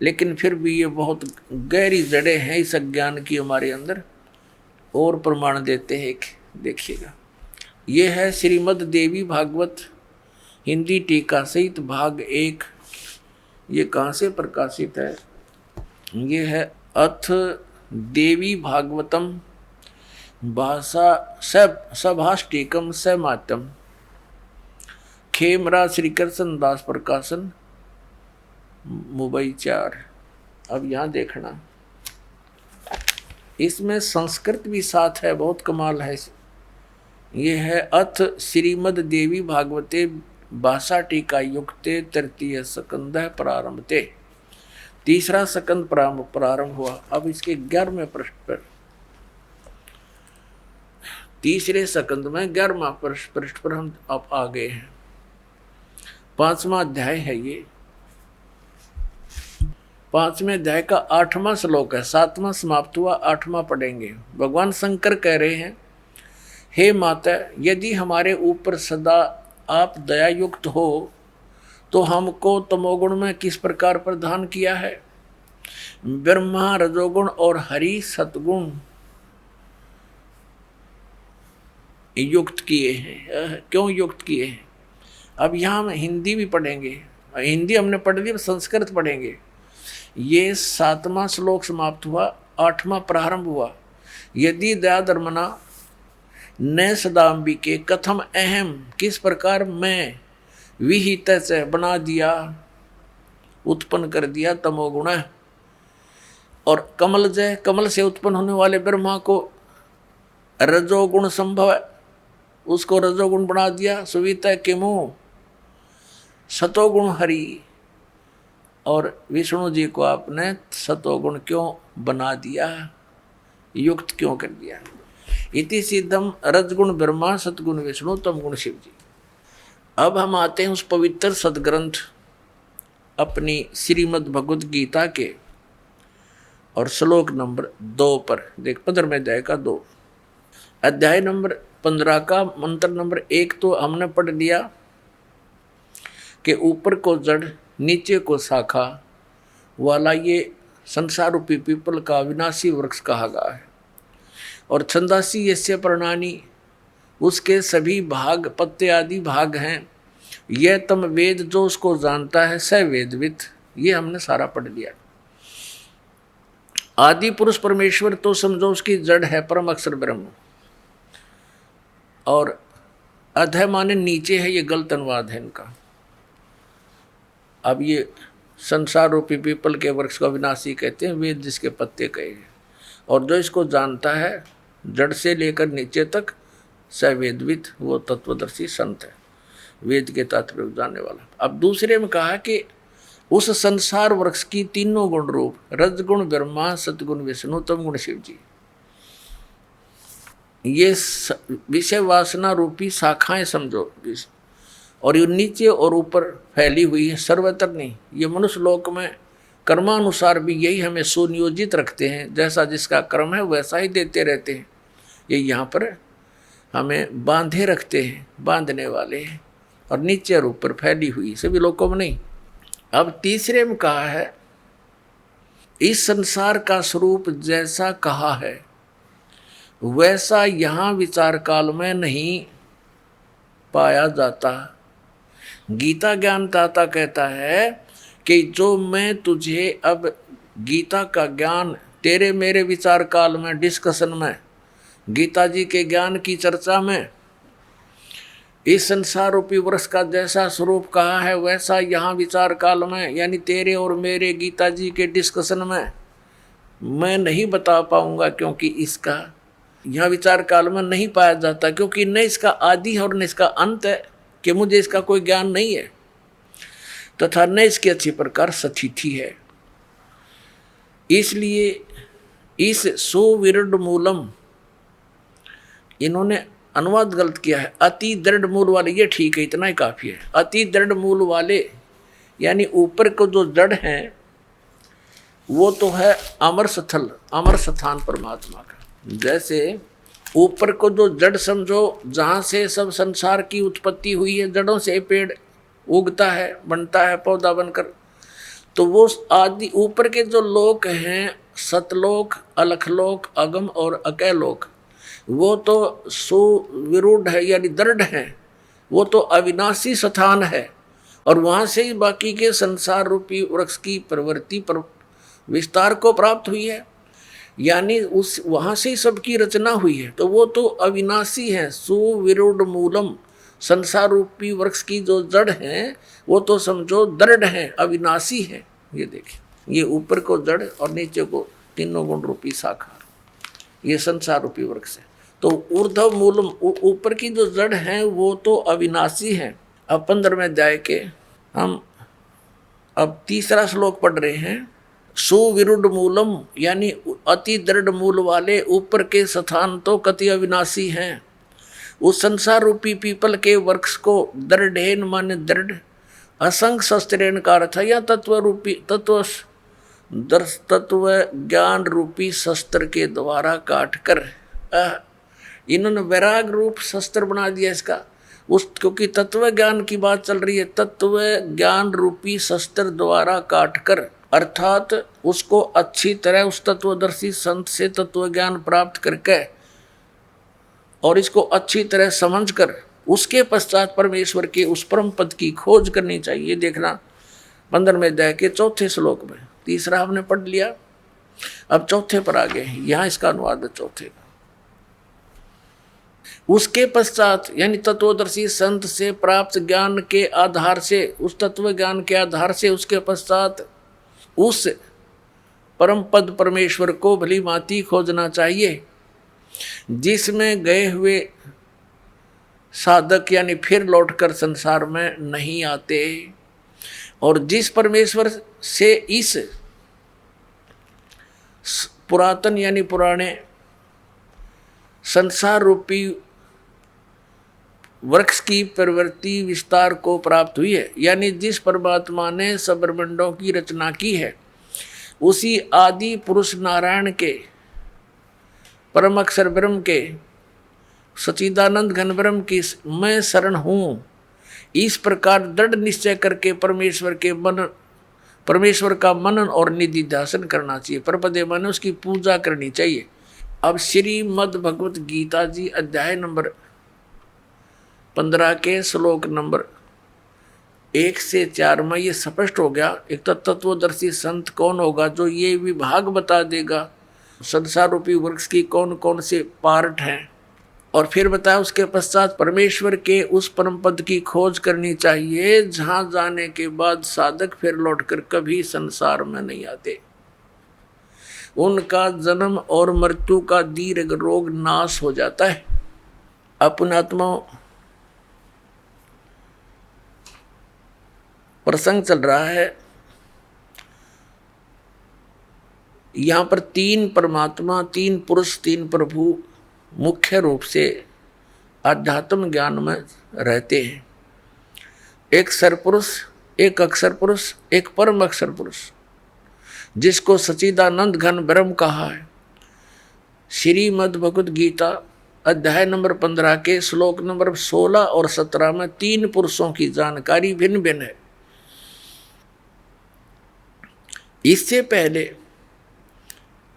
लेकिन फिर भी ये बहुत गहरी जड़ें हैं इस अज्ञान की हमारे अंदर, और प्रमाण देते हैं। देखिएगा, ये है श्रीमद् देवी भागवत हिंदी टीका सहित भाग 1। ये कहाँ से प्रकाशित है? ये है अथ देवी भागवतम भाषा सभाष्टिकम समातम, खेमरा श्री कृष्ण दास प्रकाशन, मुंबई 4। अब यहाँ देखना, इसमें संस्कृत भी साथ है, बहुत कमाल है। ये है अथ श्रीमद् देवी भागवते भाषा टीका युक्ते तृतीय स्कंध प्रारंभते। 3रा स्कंद प्रारंभ हुआ। अब इसके 11वें पृष्ठ पर, 3रे स्कंद में 11वां पृष्ठ पर हम अब आ गए हैं। 5वां अध्याय है ये। 5वें अध्याय का 8वां श्लोक है। 7वां समाप्त हुआ, 8वां पढ़ेंगे। भगवान शंकर कह रहे हैं, हे माता, यदि हमारे ऊपर सदा आप दया युक्त हो तो हमको तमोगुण में किस प्रकार प्रदान किया है? ब्रह्मा रजोगुण और हरि सतगुण युक्त किए हैं। क्यों युक्त किए हैं? अब यहाँ हम हिंदी भी पढ़ेंगे, हिंदी हमने पढ़ ली, संस्कृत पढ़ेंगे। ये 7वां श्लोक समाप्त हुआ, 8वां प्रारंभ हुआ। यदि दया धर्मना न सदाम्बिके कथम अहम, किस प्रकार मैं विहित से बना दिया, उत्पन्न कर दिया तमोगुण। और कमल जय, कमल से उत्पन्न होने वाले ब्रह्मा को रजोगुण संभव है, उसको रजोगुण बना दिया। सुविता किमु सतोगुण हरि, और विष्णु जी को आपने सतोगुण क्यों बना दिया, युक्त क्यों कर दिया। इति सिद्धम रजगुण ब्रह्मा सतगुण विष्णु तमगुण शिव जी। अब हम आते हैं उस पवित्र सदग्रंथ अपनी श्रीमद् भगवद गीता के और श्लोक नंबर 2 पर देख, 15वें अध्याय का 2, अध्याय नंबर 15 का मंत्र नंबर 1 तो हमने पढ़ लिया कि ऊपर को जड़ नीचे को शाखा वाला ये संसार रूपी पीपल का विनाशी वृक्ष कहा गया है। और छंदासी यस्य प्रणानी, उसके सभी भाग पत्ते आदि भाग हैं। यह तम वेद, जो उसको जानता है स वेदवित, ये हमने सारा पढ़ लिया। आदि पुरुष परमेश्वर तो समझो उसकी जड़ है परम अक्षर ब्रह्म, और अधः माने नीचे है, ये गलत अनुवाद है इनका। अब ये संसार रूपी पीपल के वृक्ष को विनाशी कहते हैं, वेद जिसके पत्ते कहे हैं। और जो इसको जानता है जड़ से लेकर नीचे तक स वेदवित, वो तत्वदर्शी संत है, वेद के तात्पर्य जानने वाला। अब दूसरे में कहा कि उस संसार वृक्ष की तीनों गुण रूप रजगुण ब्रह्मा सतगुण विष्णु तमगुण शिव जी, ये विषय वासना रूपी शाखाएं समझो, और ये नीचे और ऊपर फैली हुई है, सर्वत्र नहीं। ये मनुष्य लोक में कर्मानुसार भी यही हमें सुनियोजित रखते हैं, जैसा जिसका कर्म है वैसा ही देते रहते हैं। ये यहाँ पर हमें बांधे रखते हैं, बांधने वाले हैं, और नीचे और ऊपर फैली हुई सभी लोगों में नहीं। अब तीसरे में कहा है, इस संसार का स्वरूप जैसा कहा है वैसा यहाँ विचार काल में नहीं पाया जाता। गीता ज्ञानदाता कहता है कि जो मैं तुझे अब गीता का ज्ञान तेरे मेरे विचार काल में डिस्कशन में, गीता जी के ज्ञान की चर्चा में, इस संसार रूपी वृक्ष का जैसा स्वरूप कहा है वैसा यहाँ विचार काल में, यानी तेरे और मेरे गीता जी के डिस्कशन में मैं नहीं बता पाऊंगा, क्योंकि इसका यहाँ विचार काल में नहीं पाया जाता, क्योंकि न इसका आदि है और न इसका अंत है, कि मुझे इसका कोई ज्ञान नहीं है, तथा न इसकी अच्छी प्रकार सतिथि है। इसलिए इस सुविरुद्ध मूलम, इन्होंने अनुवाद गलत किया है, अति दृढ़ मूल वाले, ये ठीक है, इतना ही काफी है। अति दृढ़ मूल वाले यानी ऊपर को जो जड़ हैं वो तो है अमर स्थल, अमर स्थान परमात्मा का। जैसे ऊपर को जो जड़ समझो, जहाँ से सब संसार की उत्पत्ति हुई है, जड़ों से पेड़ उगता है, बनता है पौधा बनकर, तो वो आदि ऊपर के जो लोक हैं, सतलोक, अलखलोक, अगम और अकैलोक, वो तो सुविरूढ़ है यानी दृढ़ है, वो तो अविनाशी स्थान है, और वहाँ से ही बाकी के संसार रूपी वृक्ष की प्रवृत्ति पर विस्तार को प्राप्त हुई है, यानी उस वहाँ से ही सबकी रचना हुई है। तो वो तो अविनाशी है, सुविरूढ़ मूलम, संसार रूपी वृक्ष की जो जड़ है वो तो समझो दृढ़ है, अविनाशी है। ये देखिए, ये ऊपर को जड़ और नीचे को तीनों गुण रूपी शाखा, ये संसार रूपी वृक्ष है। तो ऊर्ध्व मूलम, ऊपर की जो जड़ है वो तो अविनाशी है। अब 15वें अध्याय के हम अब तीसरा श्लोक पढ़ रहे हैं। सुविरुद्ध मूलम यानी अति दृढ़ मूल वाले ऊपर के स्थान तो कति अविनाशी हैं। उस संसार रूपी पीपल के वृक्ष को दृढ़ेन माने दृढ़, असंग शस्त्रेण का अर्थ है या तत्व रूपी तत्व ज्ञान रूपी शस्त्र के द्वारा काट कर, इन्होंने वैराग रूप शस्त्र बना दिया इसका, उस क्योंकि तत्व ज्ञान की बात चल रही है, तत्व ज्ञान रूपी शस्त्र द्वारा काट कर, अर्थात उसको अच्छी तरह उस तत्वदर्शी संत से तत्व ज्ञान प्राप्त करके और इसको अच्छी तरह समझकर उसके पश्चात परमेश्वर के उस परम पद की खोज करनी चाहिए। देखना 15वें अध्याय के 4थे श्लोक में, तीसरा हमने पढ़ लिया, अब चौथे पर आ गए। यहां इसका अनुवाद है चौथे का। उसके पश्चात यानी तत्वदर्शी संत से प्राप्त ज्ञान के आधार से, उस तत्व ज्ञान के आधार से उसके पश्चात उस परम पद परमेश्वर को भली भांति खोजना चाहिए, जिसमें गए हुए साधक यानी फिर लौटकर संसार में नहीं आते, और जिस परमेश्वर से इस पुरातन यानी पुराने संसार रूपी वृक्ष की प्रवृत्ति विस्तार को प्राप्त हुई है, यानी जिस परमात्मा ने सब ब्रह्मांडों की रचना की है, उसी आदि पुरुष नारायण के परम अक्षर ब्रह्म के सच्चिदानंद घन ब्रह्म की मैं शरण हूँ, इस प्रकार दृढ़ निश्चय करके परमेश्वर का मनन और निधि ध्यान करना चाहिए। परपदे माने उसकी पूजा करनी चाहिए। अब श्रीमद् भगवत गीता जी अध्याय नंबर 15 के श्लोक नंबर 1 से 4 में ये स्पष्ट हो गया। एक तो तत्वदर्शी संत कौन होगा जो ये विभाग बता देगा संसार रूपी वृक्ष की कौन कौन से पार्ट हैं, और फिर बताया उसके पश्चात परमेश्वर के उस परम पद की खोज करनी चाहिए, जहां जाने के बाद साधक फिर लौटकर कभी संसार में नहीं आते। उनका जन्म और मृत्यु का दीर्घ रोग नाश हो जाता है। अपनात्मा प्रसंग चल रहा है। यहाँ पर 3 परमात्मा, 3 पुरुष, 3 प्रभु मुख्य रूप से आध्यात्म ज्ञान में रहते हैं। एक सरपुरुष, एक अक्षर पुरुष, एक परम अक्षर पुरुष, जिसको सच्चिदानंद घन ब्रह्म कहा है। श्रीमद् भगवत गीता अध्याय नंबर 15 के श्लोक नंबर 16 और 17 में 3 पुरुषों की जानकारी भिन्न भिन्न है। इससे पहले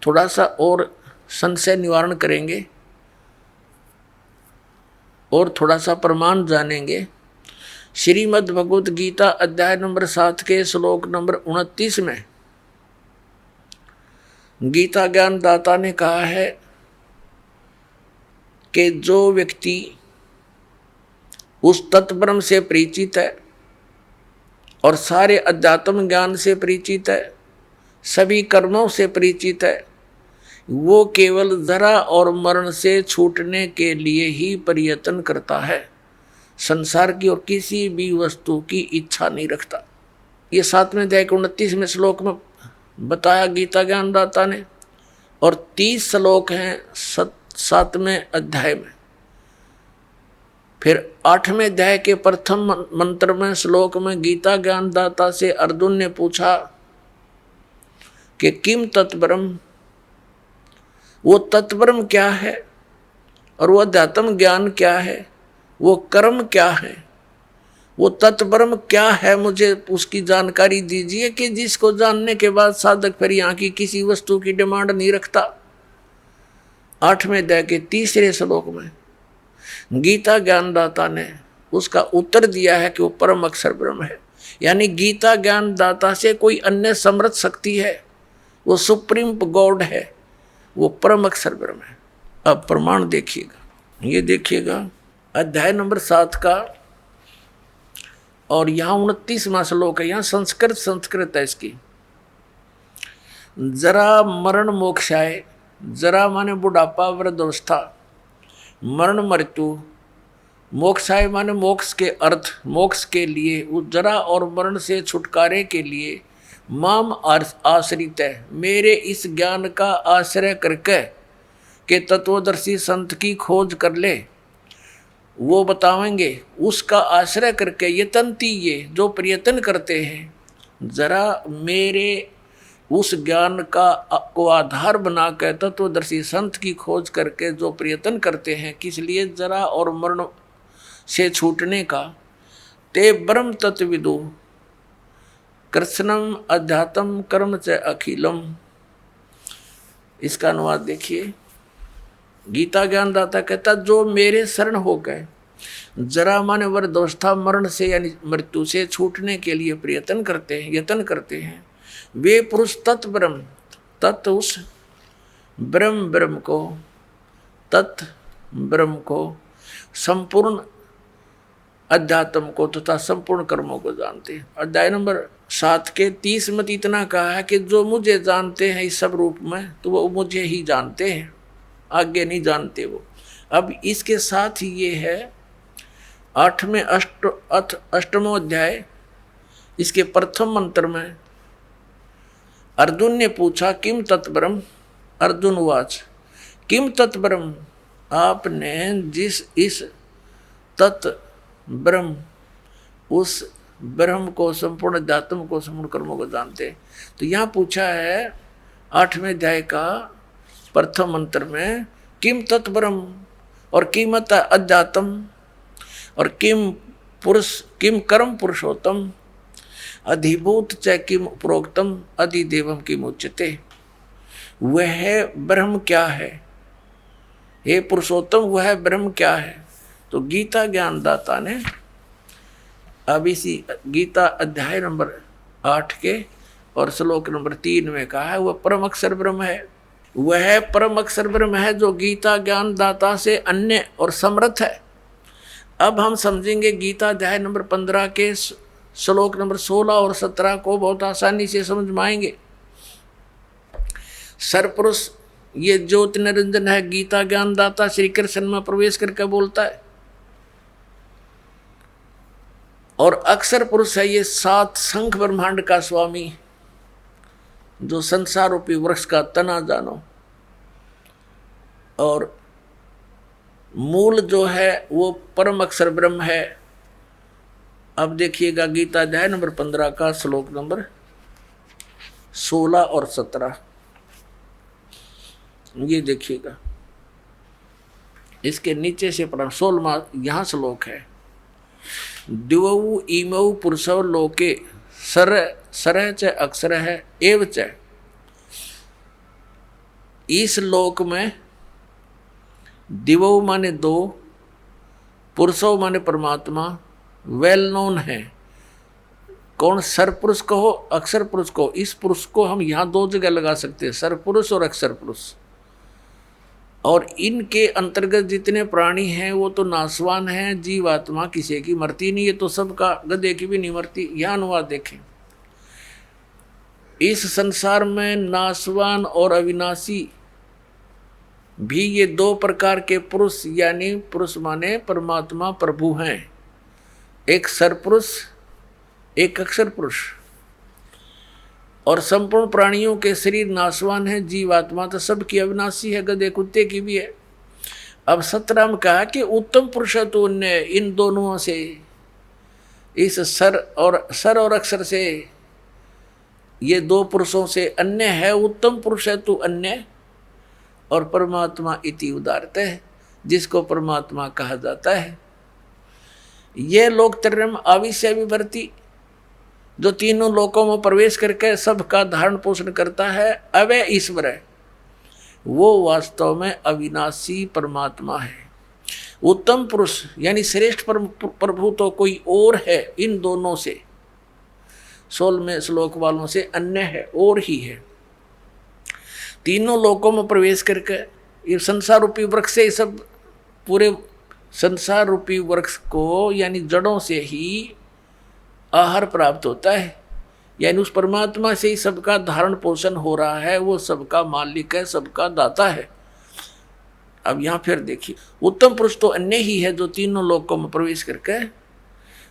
थोड़ा सा और संशय निवारण करेंगे और थोड़ा सा प्रमाण जानेंगे। श्रीमद् भगवत गीता अध्याय नंबर 7 के श्लोक नंबर 29 में गीता ज्ञान दाता ने कहा है कि जो व्यक्ति उस तत्ब्रह्म से परिचित है और सारे अध्यात्म ज्ञान से परिचित है, सभी कर्मों से परिचित है, वो केवल जरा और मरण से छूटने के लिए ही प्रयत्न करता है, संसार की और किसी भी वस्तु की इच्छा नहीं रखता। ये 7वें अध्याय के 29वें श्लोक में बताया गीता ज्ञानदाता ने, और 30 श्लोक हैं 7वें अध्याय में। फिर 8वें अध्याय के प्रथम मंत्र में श्लोक में गीता ज्ञानदाता से अर्जुन ने पूछा कि किम तत्ब्रह्म, वो तत्ब्रह्म क्या है और वो अध्यात्म ज्ञान क्या है, वो कर्म क्या है, वो तत्ब्रह्म क्या है, मुझे उसकी जानकारी दीजिए कि जिसको जानने के बाद साधक फिर यहाँ की किसी वस्तु की डिमांड नहीं रखता। 8वें अध्याय के 3रे श्लोक में गीता ज्ञानदाता ने उसका उत्तर दिया है कि वो परम अक्षर ब्रह्म है। यानी गीता ज्ञानदाता से कोई अन्य समर्थ शक्ति है, वो सुप्रीम गॉड है, वो परम अक्षर ब्रह्म है। अब प्रमाण देखिएगा, ये देखिएगा अध्याय नंबर 7 का, और यहाँ 29वां श्लोक है। यहाँ संस्कृत है इसकी। जरा मरण मोक्षाय, जरा माने बुढ़ापा वृद्धावस्था, मरण मृत्यु, मोक्षाय माने मोक्ष के अर्थ, मोक्ष के लिए, उस जरा और मरण से छुटकारे के लिए माम आश्रित है, मेरे इस ज्ञान का आश्रय करके के तत्वदर्शी संत की खोज कर ले, वो बतावेंगे। उसका आश्रय करके यतंती, ये जो प्रयत्न करते हैं, जरा मेरे उस ज्ञान का को आधार बनाकर तत्वदर्शी संत की खोज करके जो प्रयत्न करते हैं, किस लिए, जरा और मरण से छूटने का, ते ब्रह्म तत्विदु कृष्णम अध्यात्म कर्म च अखिलम। इसका अनुवाद देखिए। गीता ज्ञानदाता कहता जो मेरे शरण हो गए, जरा माने वृद्धावस्था मरण से यानी मृत्यु से छूटने के लिए प्रयत्न करते हैं, यत्न करते हैं, वे पुरुष तत् ब्रह्म, तत् उस ब्रह्म, ब्रह्म को, तत् ब्रह्म को, संपूर्ण अध्यात्म को तथा संपूर्ण कर्मों को जानते हैं। अध्याय नंबर 7 के 30 में इतना कहा है कि जो मुझे जानते हैं इस सब रूप में, तो वो मुझे ही जानते हैं, आगे नहीं जानते वो। अब इसके साथ ही ये है 8वें अष्टमो अध्याय, इसके प्रथम मंत्र में अर्जुन ने पूछा किम तत्ब्रह्म, अर्जुन वाच किम तत्ब्रह्म, आपने जिस इस तत् ब्रह्म, उस ब्रह्म को, संपूर्ण अध्यात्म को, संपूर्ण कर्मों को जानते। तो यहाँ पूछा है 8वें अध्याय का प्रथम मंत्र में किम तत्ब्रह्म और किमत अध्यात्म और किम पुरुष, किम कर्म पुरुषोत्तम, अधिभूत च किम प्रोक्तम, अधिदेवम किम उच्यते। वह ब्रह्म क्या है, हे पुरुषोत्तम वह ब्रह्म क्या है। तो गीता ज्ञानदाता ने अब इसी गीता अध्याय नंबर 8 के और श्लोक नंबर 3 में कहा है वह परम अक्षर ब्रह्म है। वह परम अक्षर ब्रह्म है जो गीता ज्ञानदाता से अन्य और समर्थ है। अब हम समझेंगे गीता अध्याय नंबर 15 के श्लोक नंबर 16 और 17 को बहुत आसानी से समझ में आएंगे। सरपुरुष ये ज्योति निरंजन है, गीता ज्ञानदाता श्री कृष्ण में प्रवेश करके बोलता है। और अक्षर पुरुष है ये 7 शंख ब्रह्मांड का स्वामी, जो संसार रूपी वृक्ष का तना जानो। और मूल जो है वो परम अक्षर ब्रह्म है। अब देखिएगा गीता अध्याय नंबर 15 का श्लोक नंबर 16 और 17, ये देखिएगा। इसके नीचे से पढ़ा 16वां यहाँ श्लोक है। द्वौ इमौ पुरुषौ लोके सर च अक्षर है एव च। इस लोक में दिवौ माने 2, पुरुषौ माने परमात्मा, वेल नोन है। कौन? सरपुरुष कहो, अक्षर पुरुष कहो। इस पुरुष को हम यहाँ 2 जगह लगा सकते हैं, सरपुरुष और अक्षर पुरुष। और इनके अंतर्गत जितने प्राणी हैं वो तो नासवान हैं, जीवात्मा किसी की मरती नहीं है, तो सबका गधे की भी नहीं मरती। यह अनुवाद देखें, इस संसार में नासवान और अविनाशी भी ये 2 प्रकार के पुरुष, यानी पुरुष माने परमात्मा प्रभु हैं, एक सरपुरुष एक अक्षर पुरुष। और संपूर्ण प्राणियों के शरीर नासवान है, जीवात्मा तो सबकी अविनाशी है, गधे कुत्ते की भी है। अब 17 में कहा कि उत्तम पुरुष है तो इन दोनों से, इस सर और अक्षर से, ये 2 पुरुषों से अन्य है। उत्तम पुरुष है तो अन्य, और परमात्मा इति उदारत है, जिसको परमात्मा कहा जाता है। ये लोक त्रयम् आविश्य विभर्ति, जो तीनों लोकों में प्रवेश करके सबका धारण पोषण करता है, अवय ईश्वर है, वो वास्तव में अविनाशी परमात्मा है। उत्तम पुरुष यानी श्रेष्ठ प्रभु तो कोई और है, इन दोनों से 16वें श्लोक वालों से अन्य है, और ही है। तीनों लोकों में प्रवेश करके ये संसार रूपी वृक्ष से, सब पूरे संसार रूपी वृक्ष को यानी जड़ों से ही आहार प्राप्त होता है, यानी उस परमात्मा से ही सबका धारण पोषण हो रहा है, वो सबका मालिक है, सबका दाता है। अब यहाँ फिर देखिए, उत्तम पुरुष तो अन्य ही है जो तीनों लोकों में प्रवेश करके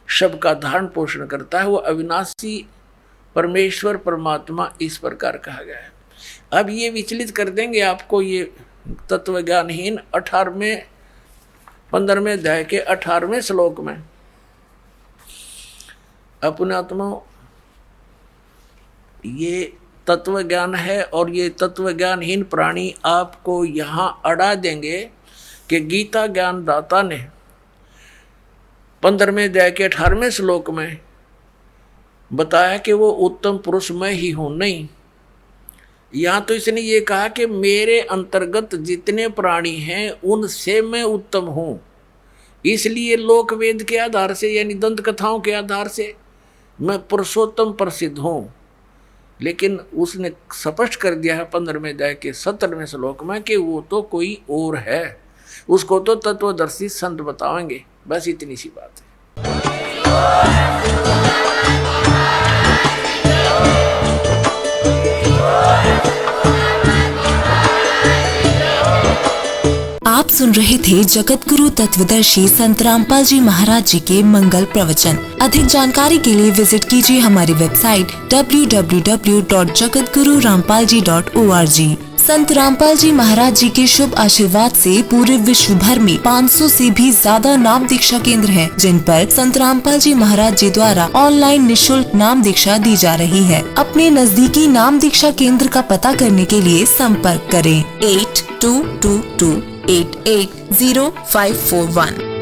सबका धारण पोषण करता है, वो अविनाशी परमेश्वर परमात्मा इस प्रकार कहा गया है। अब ये विचलित कर देंगे आपको ये तत्वज्ञानहीन 15वें अध्याय के 18वें श्लोक में। अपने आत्मा ये तत्व ज्ञान है, और ये तत्व ज्ञानहीन प्राणी आपको यहाँ अड़ा देंगे कि गीता ज्ञान दाता ने 15वें अध्याय के 18वें श्लोक में बताया कि वो उत्तम पुरुष मैं ही हूँ। नहीं, यहाँ तो इसने ये कहा कि मेरे अंतर्गत जितने प्राणी हैं उनसे मैं उत्तम हूँ, इसलिए लोक वेद के आधार से यानी दंत कथाओं के आधार से मैं पुरुषोत्तम प्रसिद्ध हूँ। लेकिन उसने स्पष्ट कर दिया है 15वें अध्याय के 17वें श्लोक में कि वो तो कोई और है, उसको तो तत्वदर्शी संत बताएंगे। बस इतनी सी बात है। आप सुन रहे थे जगत गुरु तत्वदर्शी संत रामपाल जी महाराज जी के मंगल प्रवचन। अधिक जानकारी के लिए विजिट कीजिए हमारी वेबसाइट www.jagatgururampalji.org। संत रामपाल जी महाराज जी के शुभ आशीर्वाद से पूरे विश्व भर में 500 से भी ज्यादा नाम दीक्षा केंद्र हैं, जिन पर संत रामपाल जी महाराज जी द्वारा ऑनलाइन निशुल्क नाम दीक्षा दी जा रही है। अपने नजदीकी नाम दीक्षा केंद्र का पता करने के लिए संपर्क करें 8222880541।